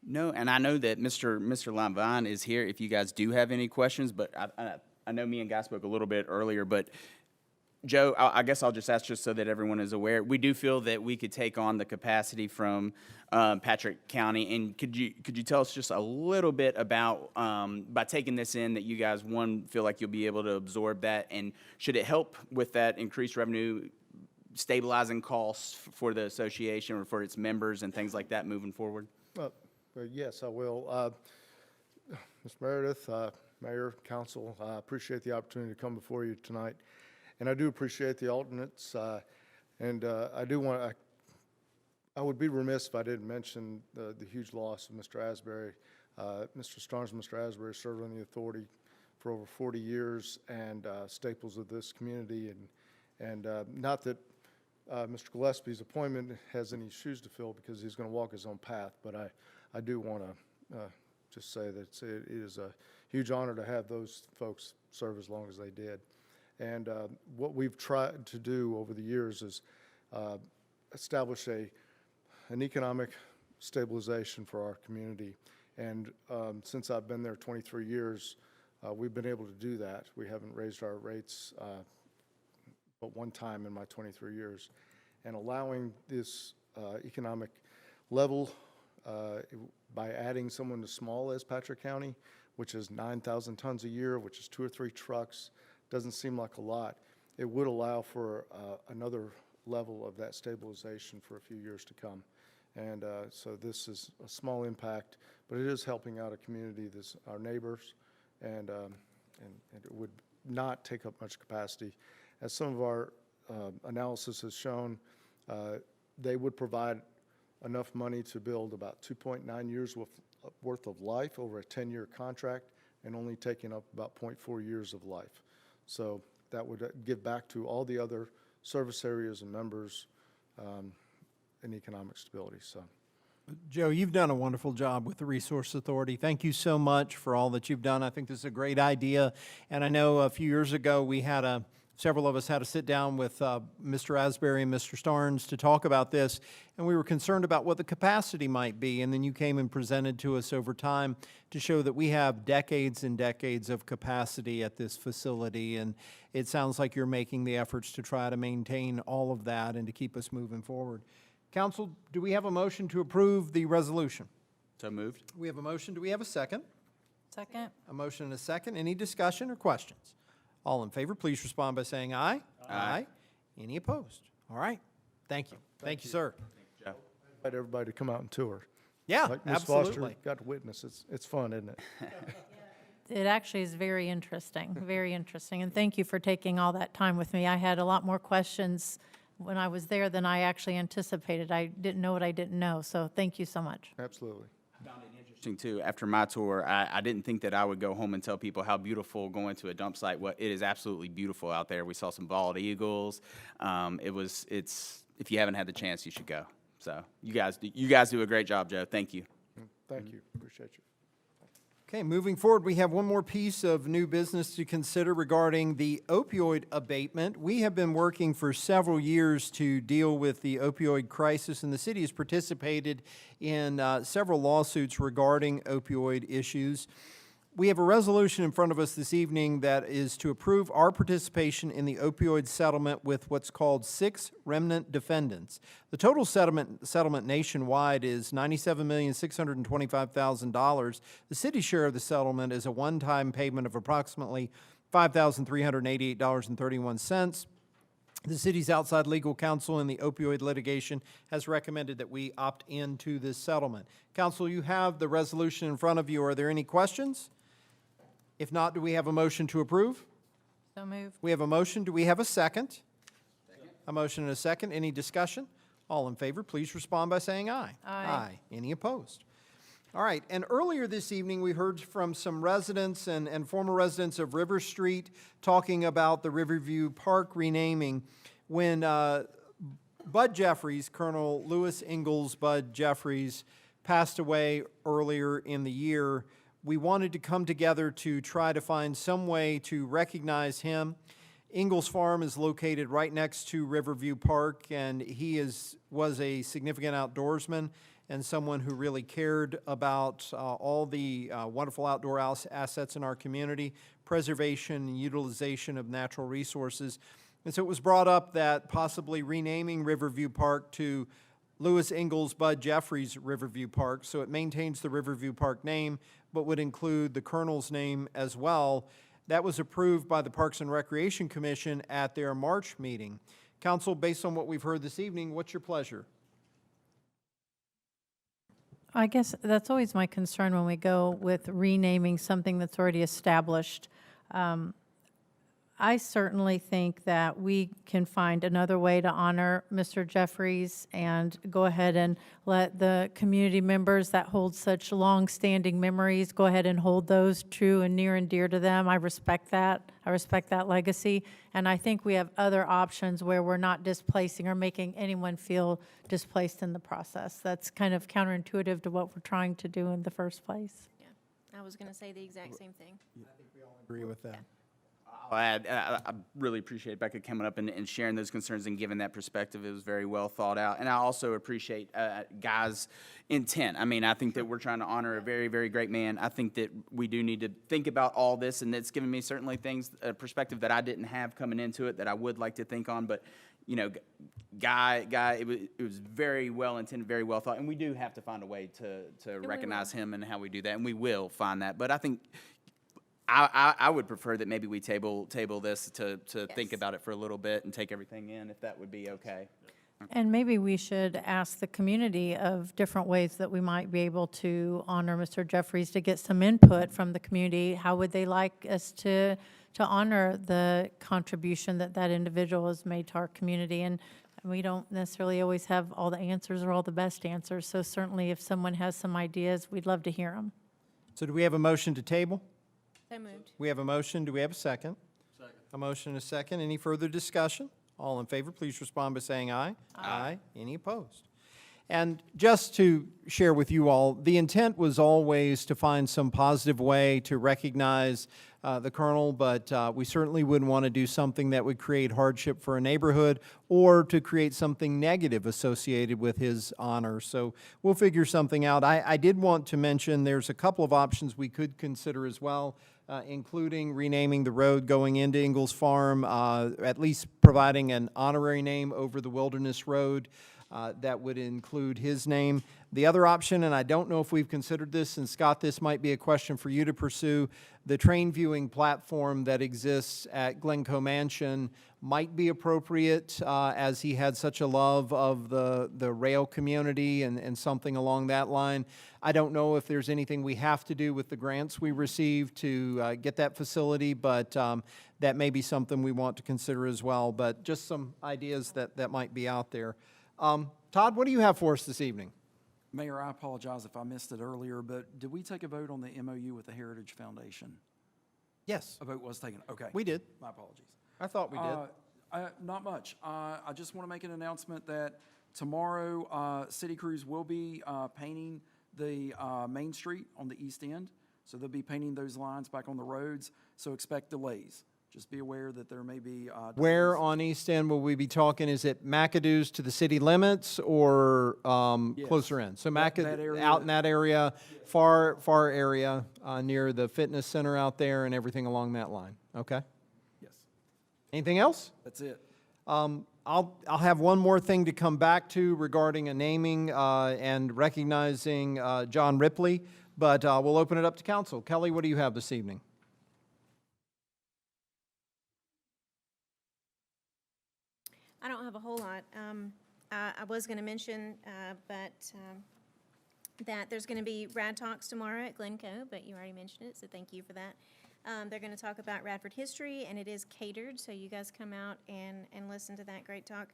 No, and I know that Mr. Lamvine is here if you guys do have any questions, but I know me and Guy spoke a little bit earlier, but Joe, I guess I'll just ask just so that everyone is aware. We do feel that we could take on the capacity from Patrick County, and could you tell us just a little bit about by taking this in that you guys feel like you'll be able to absorb that, and should it help with that increased revenue, stabilizing costs for the association or for its members and things like that moving forward? Yes, I will. Ms. Meredith, Mayor, Council, I appreciate the opportunity to come before you tonight. And I do appreciate the alternates, and I would be remiss if I didn't mention the huge loss of Mr. Asbury. Mr. Starnes and Mr. Asbury served on the authority for over 40 years and staples of this community. And not that Mr. Gillespie's appointment has any shoes to fill because he's going to walk his own path, but I do want to just say that it is a huge honor to have those folks serve as long as they did. And what we've tried to do over the years is establish an economic stabilization for our community. And since I've been there 23 years, we've been able to do that. We haven't raised our rates but one time in my 23 years. And allowing this economic level by adding someone as small as Patrick County, which is 9,000 tons a year, which is 2 or 3 trucks, doesn't seem like a lot. It would allow for another level of that stabilization for a few years to come. And so this is a small impact, but it is helping out a community, our neighbors, and it would not take up much capacity. As some of our analysis has shown, they would provide enough money to build about 2.9 years worth of life over a 10-year contract, and only taking up about 0.4 years of life. So that would give back to all the other service areas and members in economic stability. So, Joe, you've done a wonderful job with the Resource Authority. Thank you so much for all that you've done. I think this is a great idea. And I know a few years ago we had several of us had to sit down with Mr. Asbury and Mr. Starnes to talk about this, and we were concerned about what the capacity might be. And then you came and presented to us over time to show that we have decades and decades of capacity at this facility, and it sounds like you're making the efforts to try to maintain all of that and to keep us moving forward. Council, do we have a motion to approve the resolution? So moved. We have a motion. Do we have a second? Second. A motion and a second. Any discussion or questions? All in favor, please respond by saying aye. Aye. Any opposed? All right. Thank you. Thank you, sir. Joe. I invite everybody to come out and tour. Yeah, like Ms. absolutely. Foster got to witness. It's fun, isn't it? It actually is very interesting, very interesting. And thank you for taking all that time with me. I had a lot more questions when I was there than I actually anticipated. I didn't know what I didn't know, so thank you so much. Absolutely. Interesting too. After my tour, I didn't think that I would go home and tell people how beautiful going to a dump site. What it is absolutely beautiful out there. We saw some bald eagles. It's if you haven't had the chance, you should go. So you guys do a great job, Joe. Thank you. Thank you. Appreciate you. Okay, moving forward, we have one more piece of new business to consider regarding the opioid abatement. We have been working for several years to deal with the opioid crisis, and the city has participated in several lawsuits regarding opioid issues. We have a resolution in front of us this evening that is to approve our participation in the opioid settlement with what's called 6 remnant defendants. The total settlement nationwide is $97,625,000. The city's share of the settlement is a one-time payment of approximately $5,388.31. The city's outside legal counsel in the opioid litigation has recommended that we opt into this settlement. Counsel, you have the resolution in front of you. Are there any questions? If not, do we have a motion to approve? So moved. We have a motion. Do we have a second? A motion and a second. Any discussion? All in favor, please respond by saying aye. Aye. Any opposed? All right, and earlier this evening, we heard from some residents and former residents of River Street talking about the Riverview Park renaming. When Bud Jeffries, Colonel Lewis Ingalls Bud Jeffries, passed away earlier in the year, we wanted to come together to try to find some way to recognize him. Ingalls Farm is located right next to Riverview Park, and he was a significant outdoorsman and someone who really cared about all the wonderful outdoor assets in our community, preservation and utilization of natural resources. And so it was brought up that possibly renaming Riverview Park to Lewis Ingalls Bud Jeffries Riverview Park, so it maintains the Riverview Park name, but would include the Colonel's name as well. That was approved by the Parks and Recreation Commission at their March meeting. Council, based on what we've heard this evening, what's your pleasure? I guess that's always my concern when we go with renaming something that's already established. I certainly think that we can find another way to honor Mr. Jeffries and go ahead and let the community members that hold such long-standing memories go ahead and hold those true and near and dear to them. I respect that. I respect that legacy. And I think we have other options where we're not displacing or making anyone feel displaced in the process. That's kind of counterintuitive to what we're trying to do in the first place. Yeah, I was going to say the exact same thing. I think we all agree with that. I really appreciate Becca coming up and sharing those concerns and giving that perspective. It was very well thought out. And I also appreciate Guy's intent. I mean, I think that we're trying to honor a very, very great man. I think that we do need to think about all this, and it's given me certainly things, a perspective that I didn't have coming into it that I would like to think on. But, you know, Guy, it was very well intended, very well thought. And we do have to find a way to recognize him and how we do that. And we will find that. But I think I would prefer that maybe we table this to think about it for a little bit and take everything in, if that would be okay. And maybe we should ask the community of different ways that we might be able to honor Mr. Jeffries, to get some input from the community. How would they like us to honor the contribution that that individual has made to our community? And we don't necessarily always have all the answers or all the best answers. So certainly if someone has some ideas, we'd love to hear them. So do we have a motion to table? So moved. We have a motion. Do we have a second? Second. A motion and a second. Any further discussion? All in favor, please respond by saying aye. Aye. Any opposed? And just to share with you all, the intent was always to find some positive way to recognize the Colonel, but we certainly wouldn't want to do something that would create hardship for a neighborhood or to create something negative associated with his honor. So we'll figure something out. I did want to mention there's a couple of options we could consider as well, including renaming the road going into Ingalls Farm, at least providing an honorary name over the Wilderness Road. that would include his name. The other option, and I don't know if we've considered this, and Scott, this might be a question for you to pursue, the train viewing platform that exists at Glencoe Mansion might be appropriate as he had such a love of the rail community and something along that line. I don't know if there's anything we have to do with the grants we receive to get that facility, but that may be something we want to consider as well. But just some ideas that might be out there. Todd, what do you have for us this evening? Mayor, I apologize if I missed it earlier, but did we take a vote on the MOU with the Heritage Foundation? Yes. A vote was taken, okay. We did. My apologies. I thought we did. Not much. I just want to make an announcement that tomorrow, city crews will be painting the Main Street on the east end. So they'll be painting those lines back on the roads, so expect delays. Just be aware that there may be Where on East End will we be talking? Is it McAdoo's to the city limits or Yes. closer in? So That area. out in that area, far area near the fitness center out there and everything along that line. Okay. Yes. Anything else? That's it. I'll have one more thing to come back to regarding a naming and recognizing John Ripley, but we'll open it up to council. Kelly, what do you have this evening? I don't have a whole lot. I was going to mention, that there's going to be Rad Talks tomorrow at Glencoe, but you already mentioned it, so thank you for that. They're going to talk about Radford history, and it is catered, so you guys come out and listen to that great talk.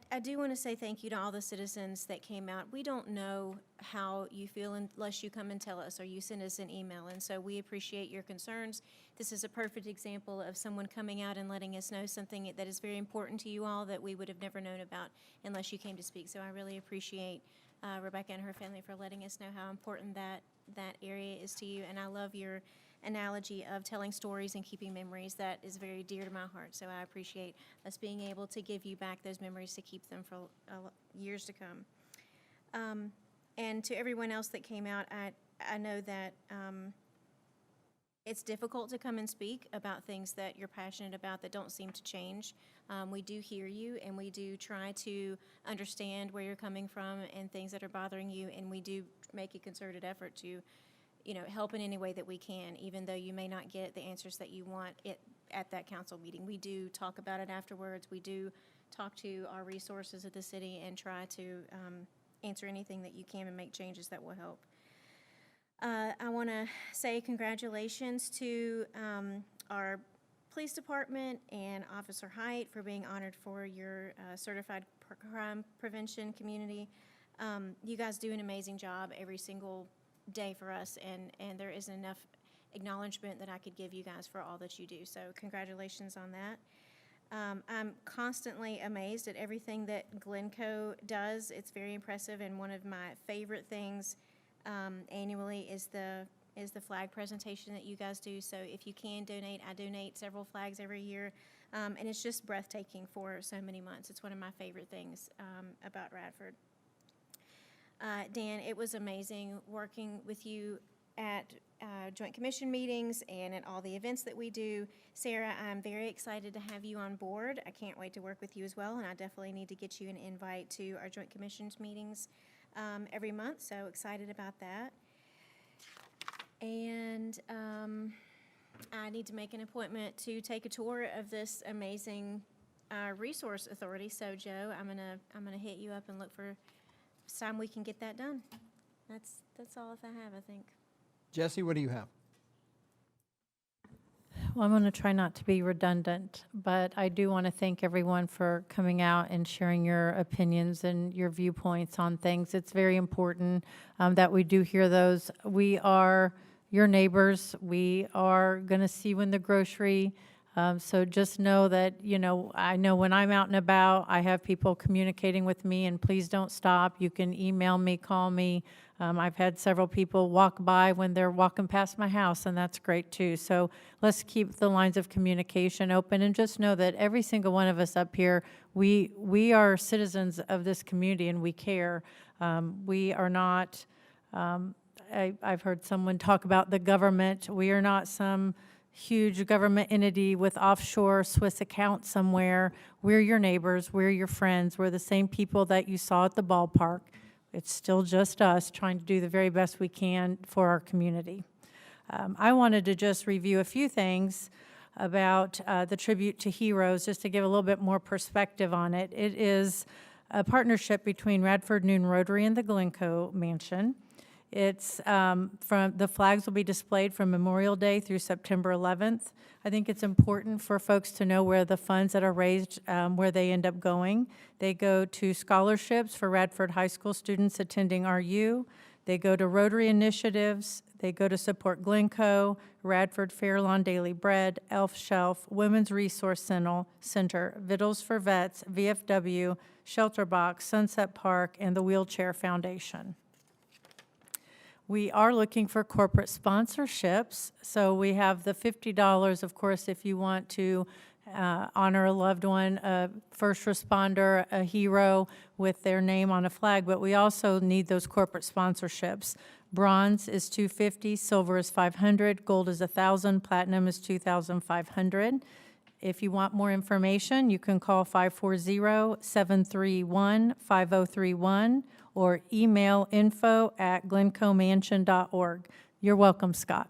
I do want to say thank you to all the citizens that came out. We don't know how you feel unless you come and tell us or you send us an email, and so we appreciate your concerns. This is a perfect example of someone coming out and letting us know something that is very important to you all that we would have never known about unless you came to speak. So I really appreciate Rebecca and her family for letting us know how important that area is to you, and I love your analogy of telling stories and keeping memories. That is very dear to my heart, so I appreciate us being able to give you back those memories to keep them for years to come. And to everyone else that came out, I know that it's difficult to come and speak about things that you're passionate about that don't seem to change. We do hear you, and we do try to understand where you're coming from and things that are bothering you, and we do make a concerted effort to help in any way that we can, even though you may not get the answers that you want at that council meeting. We do talk about it afterwards. We do talk to our resources at the city and try to answer anything that you can and make changes that will help. I want to say congratulations to our police department and Officer Height for being honored for your certified crime prevention community. You guys do an amazing job every single day for us, and there isn't enough acknowledgement that I could give you guys for all that you do. So congratulations on that. I'm constantly amazed at everything that Glencoe does. It's very impressive, and one of my favorite things annually is the flag presentation that you guys do. So if you can donate, I donate several flags every year, and it's just breathtaking for so many months. It's one of my favorite things about Radford. Dan, it was amazing working with you at Joint Commission meetings and at all the events that we do. Sarah, I'm very excited to have you on board. I can't wait to work with you as well, and I definitely need to get you an invite to our Joint Commissions meetings every month, so excited about that. And I need to make an appointment to take a tour of this amazing resource authority. So Joe, I'm gonna hit you up and look for time we can get that done. That's all I have, I think. Jesse, what do you have? Well, I'm going to try not to be redundant, but I do want to thank everyone for coming out and sharing your opinions and your viewpoints on things. It's very important that we do hear those. We are your neighbors. We are going to see you in the grocery. So just know that, I know when I'm out and about, I have people communicating with me, and please don't stop. You can email me, call me. I've had several people walk by when they're walking past my house, and that's great too. So let's keep the lines of communication open, and just know that every single one of us up here, we are citizens of this community, and we care. We are not, I've heard someone talk about the government. We are not some huge government entity with offshore Swiss accounts somewhere. We're your neighbors, we're your friends, we're the same people that you saw at the ballpark. It's still just us trying to do the very best we can for our community. I wanted to just review a few things about the Tribute to Heroes, just to give a little bit more perspective on it. It is a partnership between Radford Noon Rotary and the Glencoe Mansion. It's the flags will be displayed from Memorial Day through September 11th. I think it's important for folks to know where the funds that are raised, where they end up going. They go to scholarships for Radford High School students attending RU. They go to Rotary initiatives. They go to support Glencoe, Radford Fairlawn Daily Bread, Elf Shelf, Women's Resource Center, Vittles for Vets, VFW, Shelter Box, Sunset Park, and the Wheelchair Foundation. We are looking for corporate sponsorships. So we have the $50, of course, if you want to honor a loved one, a first responder, a hero with their name on a flag, but we also need those corporate sponsorships. Bronze is $250, silver is $500, gold is $1,000, platinum is $2,500. If you want more information, you can call 540-731-5031 or email info@glencoemansion.org. You're welcome, Scott.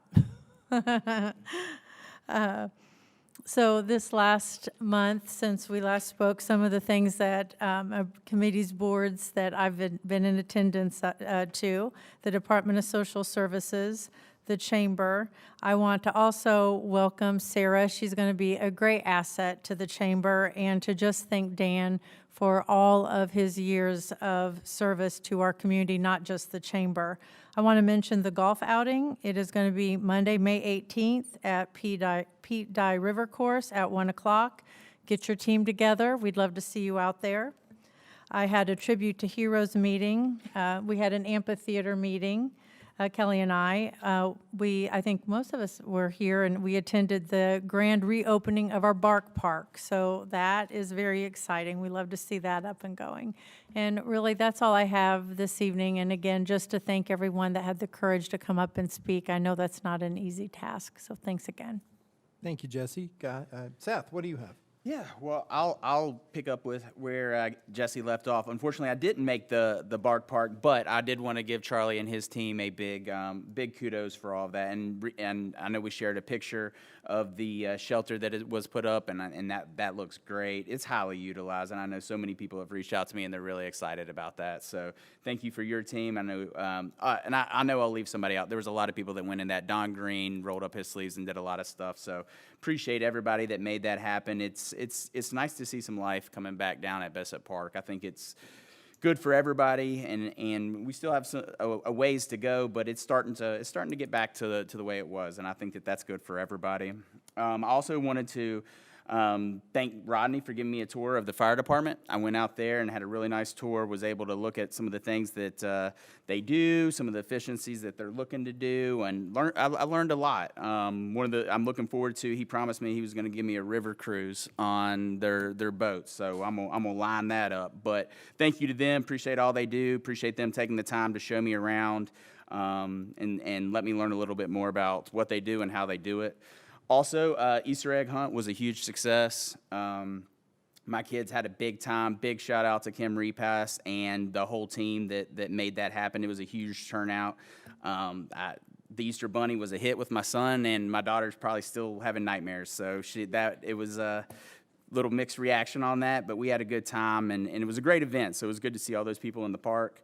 So this last month, since we last spoke, some of the things that committees, boards that I've been in attendance to, the Department of Social Services, the Chamber. I want to also welcome Sarah. She's going to be a great asset to the Chamber, and to just thank Dan for all of his years of service to our community, not just the Chamber. I want to mention the golf outing. It is going to be Monday, May 18th at Pete Dye River Course at 1 o'clock. Get your team together. We'd love to see you out there. I had a Tribute to Heroes meeting. We had an amphitheater meeting. Kelly and I think most of us were here, and we attended the grand reopening of our Bark Park. So that is very exciting. We love to see that up and going. And really, that's all I have this evening. And again, just to thank everyone that had the courage to come up and speak. I know that's not an easy task, so thanks again. Thank you, Jesse. Seth, what do you have? Yeah, well, I'll pick up with where Jesse left off. Unfortunately, I didn't make the Bark Park, but I did want to give Charlie and his team a big kudos for all of that. And I know we shared a picture of the shelter that it was put up, and that looks great. It's highly utilized, and I know so many people have reached out to me, and they're really excited about that. So thank you for your team. I know, and I know I'll leave somebody out. There was a lot of people that went in that. Don Green rolled up his sleeves and did a lot of stuff. So appreciate everybody that made that happen. It's nice to see some life coming back down at Bessette Park. I think it's good for everybody, and we still have a ways to go, but it's starting to get back to the way it was, and I think that's good for everybody. I also wanted to thank Rodney for giving me a tour of the fire department. I went out there and had a really nice tour, was able to look at some of the things that they do, some of the efficiencies that they're looking to do, and I learned a lot. I'm looking forward to, he promised me he was going to give me a river cruise on their boats, so I'm gonna line that up. But thank you to them, appreciate all they do, appreciate them taking the time to show me around and let me learn a little bit more about what they do and how they do it. Also, Easter egg hunt was a huge success. My kids had a big time. Big shout out to Kim Repass and the whole team that made that happen. It was a huge turnout. The Easter Bunny was a hit with my son, and my daughter's probably still having nightmares. So it was a little mixed reaction on that, but we had a good time, and it was a great event. So it was good to see all those people in the park.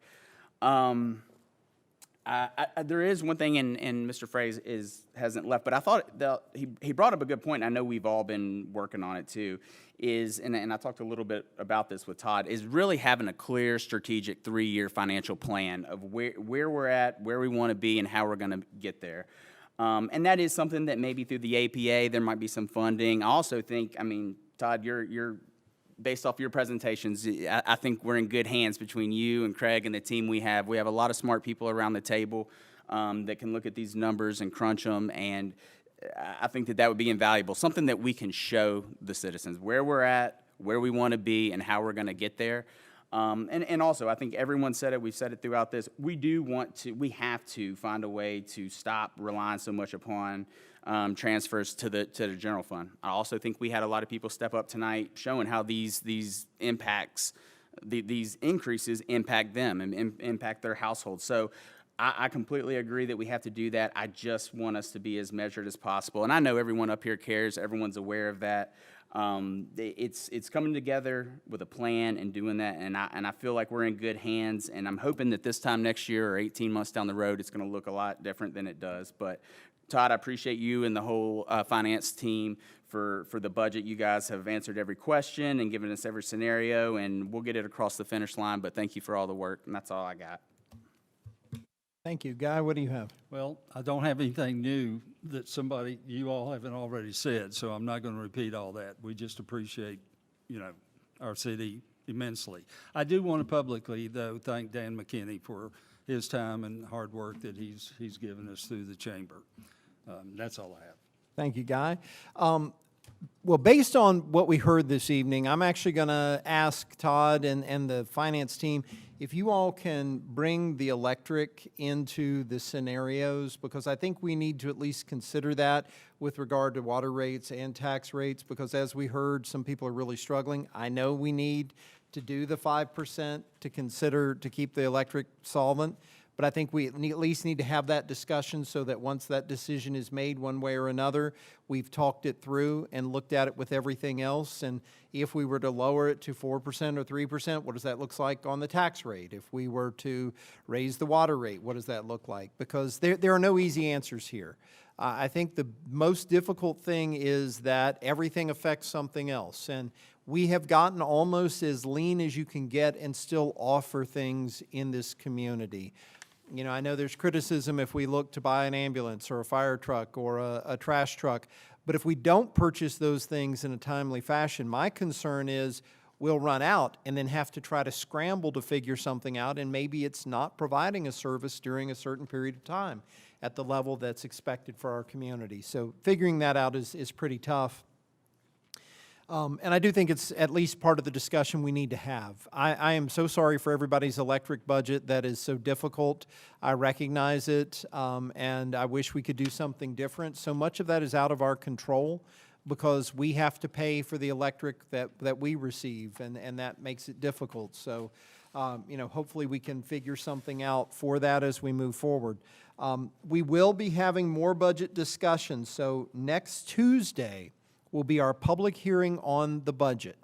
There is one thing, and Mr. Fraze hasn't left, but I thought that he brought up a good point, and I know we've all been working on it too, and I talked a little bit about this with Todd, is really having a clear strategic 3-year financial plan of where we're at, where we want to be, and how we're going to get there. And that is something that maybe through the APA there might be some funding. I also think, Todd, you're based off your presentations, I think we're in good hands between you and Craig and the team we have. We have a lot of smart people around the table that can look at these numbers and crunch them, and I think that would be invaluable, something that we can show the citizens where we're at, where we want to be, and how we're going to get there. And also, I think everyone said it, we've said it throughout this, we have to find a way to stop relying so much upon transfers to the general fund. I also think we had a lot of people step up tonight showing how these impacts, these increases impact them and impact their households. So I completely agree that we have to do that. I just want us to be as measured as possible. And I know everyone up here cares, everyone's aware of that. It's coming together with a plan and doing that, and I feel like we're in good hands, and I'm hoping that this time next year or 18 months down the road, it's going to look a lot different than it does. But Todd, I appreciate you and the whole finance team for the budget. You guys have answered every question and given us every scenario, and we'll get it across the finish line, but thank you for all the work, and that's all I got. Thank you. Guy, what do you have? Well, I don't have anything new that you all haven't already said, so I'm not going to repeat all that. We just appreciate, our city immensely. I do want to publicly, though, thank Dan McKinney for his time and hard work that he's given us through the chamber. That's all I have. Thank you, Guy. Well, based on what we heard this evening, I'm actually going to ask Todd and the finance team if you all can bring the electric into the scenarios, because I think we need to at least consider that with regard to water rates and tax rates, because as we heard, some people are really struggling. I know we need to do the 5% to consider to keep the electric solvent, but I think we at least need to have that discussion so that once that decision is made one way or another, we've talked it through and looked at it with everything else. And if we were to lower it to 4% or 3%, what does that look like on the tax rate? If we were to raise the water rate, what does that look like? Because there are no easy answers here. I think the most difficult thing is that everything affects something else. And we have gotten almost as lean as you can get and still offer things in this community. I know there's criticism if we look to buy an ambulance or a fire truck or a trash truck, but if we don't purchase those things in a timely fashion, my concern is we'll run out and then have to try to scramble to figure something out, and maybe it's not providing a service during a certain period of time at the level that's expected for our community. So figuring that out is pretty tough. And I do think it's at least part of the discussion we need to have. I am so sorry for everybody's electric budget that is so difficult. I recognize it, and I wish we could do something different. So much of that is out of our control because we have to pay for the electric that we receive, and that makes it difficult. So, hopefully we can figure something out for that as we move forward. We will be having more budget discussions. So next Tuesday will be our public hearing on the budget.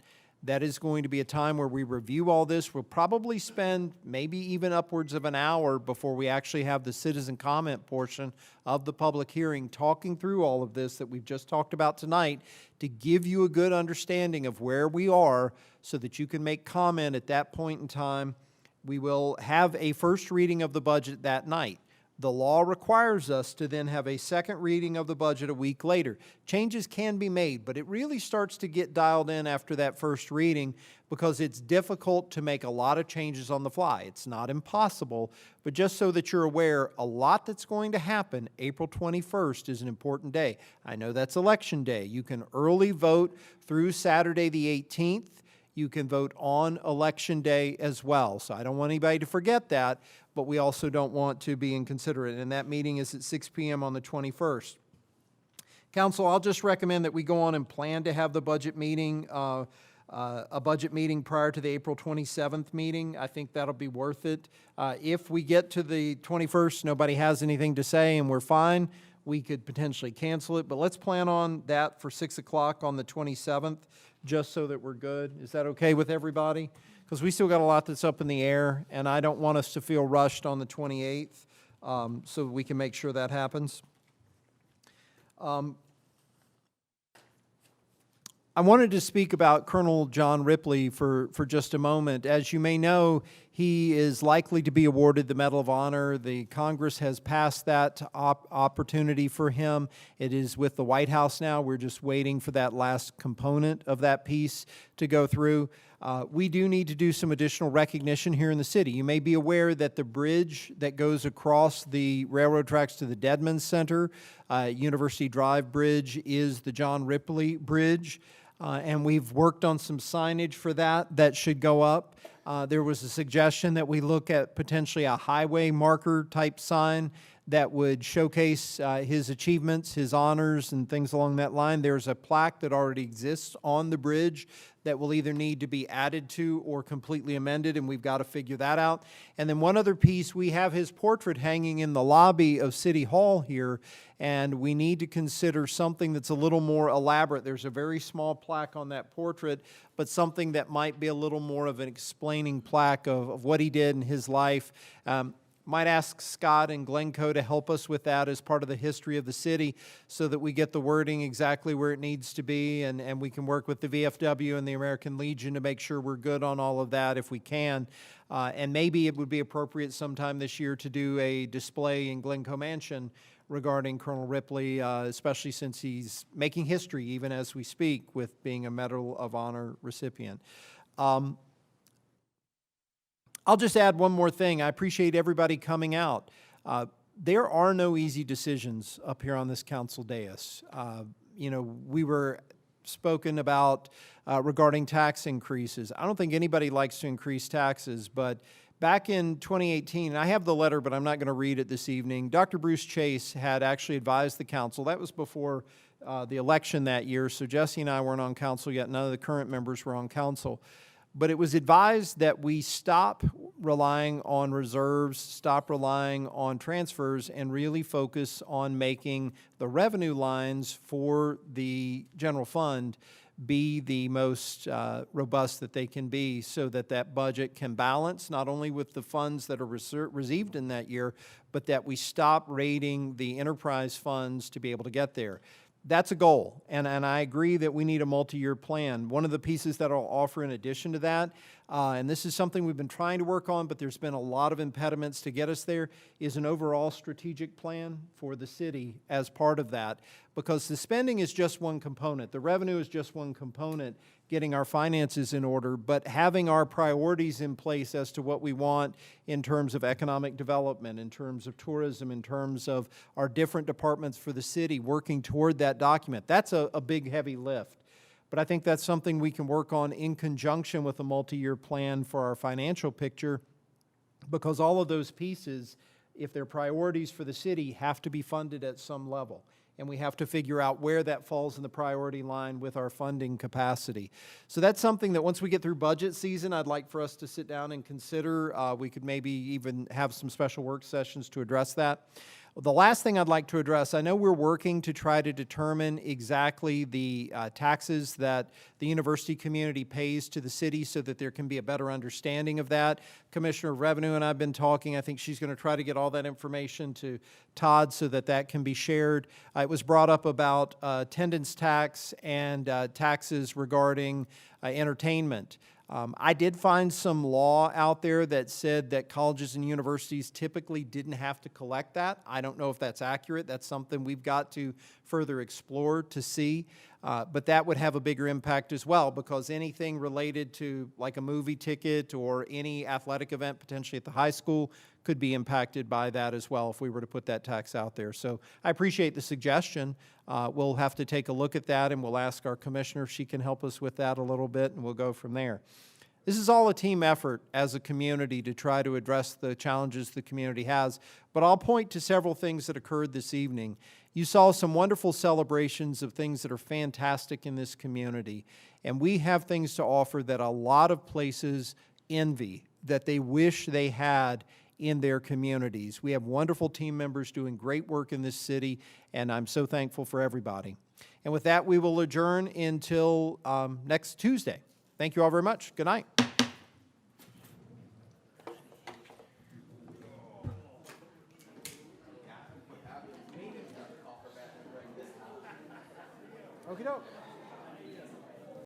That is going to be a time where we review all this. We'll probably spend maybe even upwards of an hour before we actually have the citizen comment portion of the public hearing talking through all of this that we've just talked about tonight to give you a good understanding of where we are so that you can make comment at that point in time. We will have a first reading of the budget that night. The law requires us to then have a second reading of the budget a week later. Changes can be made, but it really starts to get dialed in after that first reading because it's difficult to make a lot of changes on the fly. It's not impossible, but just so that you're aware, a lot that's going to happen. April 21st is an important day. I know that's Election Day. You can early vote through Saturday the 18th. You can vote on Election Day as well. So I don't want anybody to forget that, but we also don't want to be inconsiderate. And that meeting is at 6 p.m. on the 21st. Council, I'll just recommend that we go on and plan to have the budget meeting, a budget meeting prior to the April 27th meeting. I think that'll be worth it. If we get to the 21st, nobody has anything to say and we're fine, we could potentially cancel it. But let's plan on that for 6 o'clock on the 27th, just so that we're good. Is that okay with everybody? Because we still got a lot that's up in the air, and I don't want us to feel rushed on the 28th, so we can make sure that happens. I wanted to speak about Colonel John Ripley for just a moment. As you may know, he is likely to be awarded the Medal of Honor. The Congress has passed that opportunity for him. It is with the White House now. We're just waiting for that last component of that piece to go through. We do need to do some additional recognition here in the city. You may be aware that the bridge that goes across the railroad tracks to the Dedman Center, University Drive Bridge, is the John Ripley Bridge. and we've worked on some signage for that should go up. There was a suggestion that we look at potentially a highway marker type sign that would showcase his achievements, his honors, and things along that line. There's a plaque that already exists on the bridge that will either need to be added to or completely amended, and we've got to figure that out. And then one other piece, we have his portrait hanging in the lobby of City Hall here, and we need to consider something that's a little more elaborate. There's a very small plaque on that portrait, but something that might be a little more of an explaining plaque of what he did in his life. Might ask Scott and Glencoe to help us with that as part of the history of the city so that we get the wording exactly where it needs to be, and we can work with the VFW and the American Legion to make sure we're good on all of that if we can. And maybe it would be appropriate sometime this year to do a display in Glencoe Mansion regarding Colonel Ripley, especially since he's making history even as we speak with being a Medal of Honor recipient. I'll just add one more thing. I appreciate everybody coming out. There are no easy decisions up here on this council dais. We were spoken about regarding tax increases. I don't think anybody likes to increase taxes, but back in 2018, and I have the letter, but I'm not going to read it this evening, Dr. Bruce Chase had actually advised the council. That was before the election that year, so Jesse and I weren't on council yet. None of the current members were on council. But it was advised that we stop relying on reserves, stop relying on transfers, and really focus on making the revenue lines for the general fund be the most robust that they can be so that that budget can balance not only with the funds that are received in that year, but that we stop raiding the enterprise funds to be able to get there. That's a goal, and I agree that we need a multi-year plan. One of the pieces that I'll offer in addition to that, and this is something we've been trying to work on, but there's been a lot of impediments to get us there, is an overall strategic plan for the city as part of that, because the spending is just one component. The revenue is just one component, getting our finances in order, but having our priorities in place as to what we want in terms of economic development, in terms of tourism, in terms of our different departments for the city working toward that document. That's a big, heavy lift. But I think that's something we can work on in conjunction with a multi-year plan for our financial picture, because all of those pieces, if they're priorities for the city, have to be funded at some level. And we have to figure out where that falls in the priority line with our funding capacity. So that's something that once we get through budget season, I'd like for us to sit down and consider. We could maybe even have some special work sessions to address that. The last thing I'd like to address, I know we're working to try to determine exactly the taxes that the university community pays to the city so that there can be a better understanding of that. Commissioner of Revenue and I have been talking. I think she's going to try to get all that information to Todd so that that can be shared. It was brought up about attendance tax and taxes regarding entertainment. I did find some law out there that said that colleges and universities typically didn't have to collect that. I don't know if that's accurate. That's something we've got to further explore to see. But that would have a bigger impact as well, because anything related to like a movie ticket or any athletic event potentially at the high school could be impacted by that as well if we were to put that tax out there. So I appreciate the suggestion. We'll have to take a look at that, and we'll ask our commissioner if she can help us with that a little bit, and we'll go from there. This is all a team effort as a community to try to address the challenges the community has, but I'll point to several things that occurred this evening. You saw some wonderful celebrations of things that are fantastic in this community, and we have things to offer that a lot of places envy, that they wish they had in their communities. We have wonderful team members doing great work in this city, and I'm so thankful for everybody. And with that, we will adjourn until next Tuesday. Thank you all very much. Good night. Okey doke.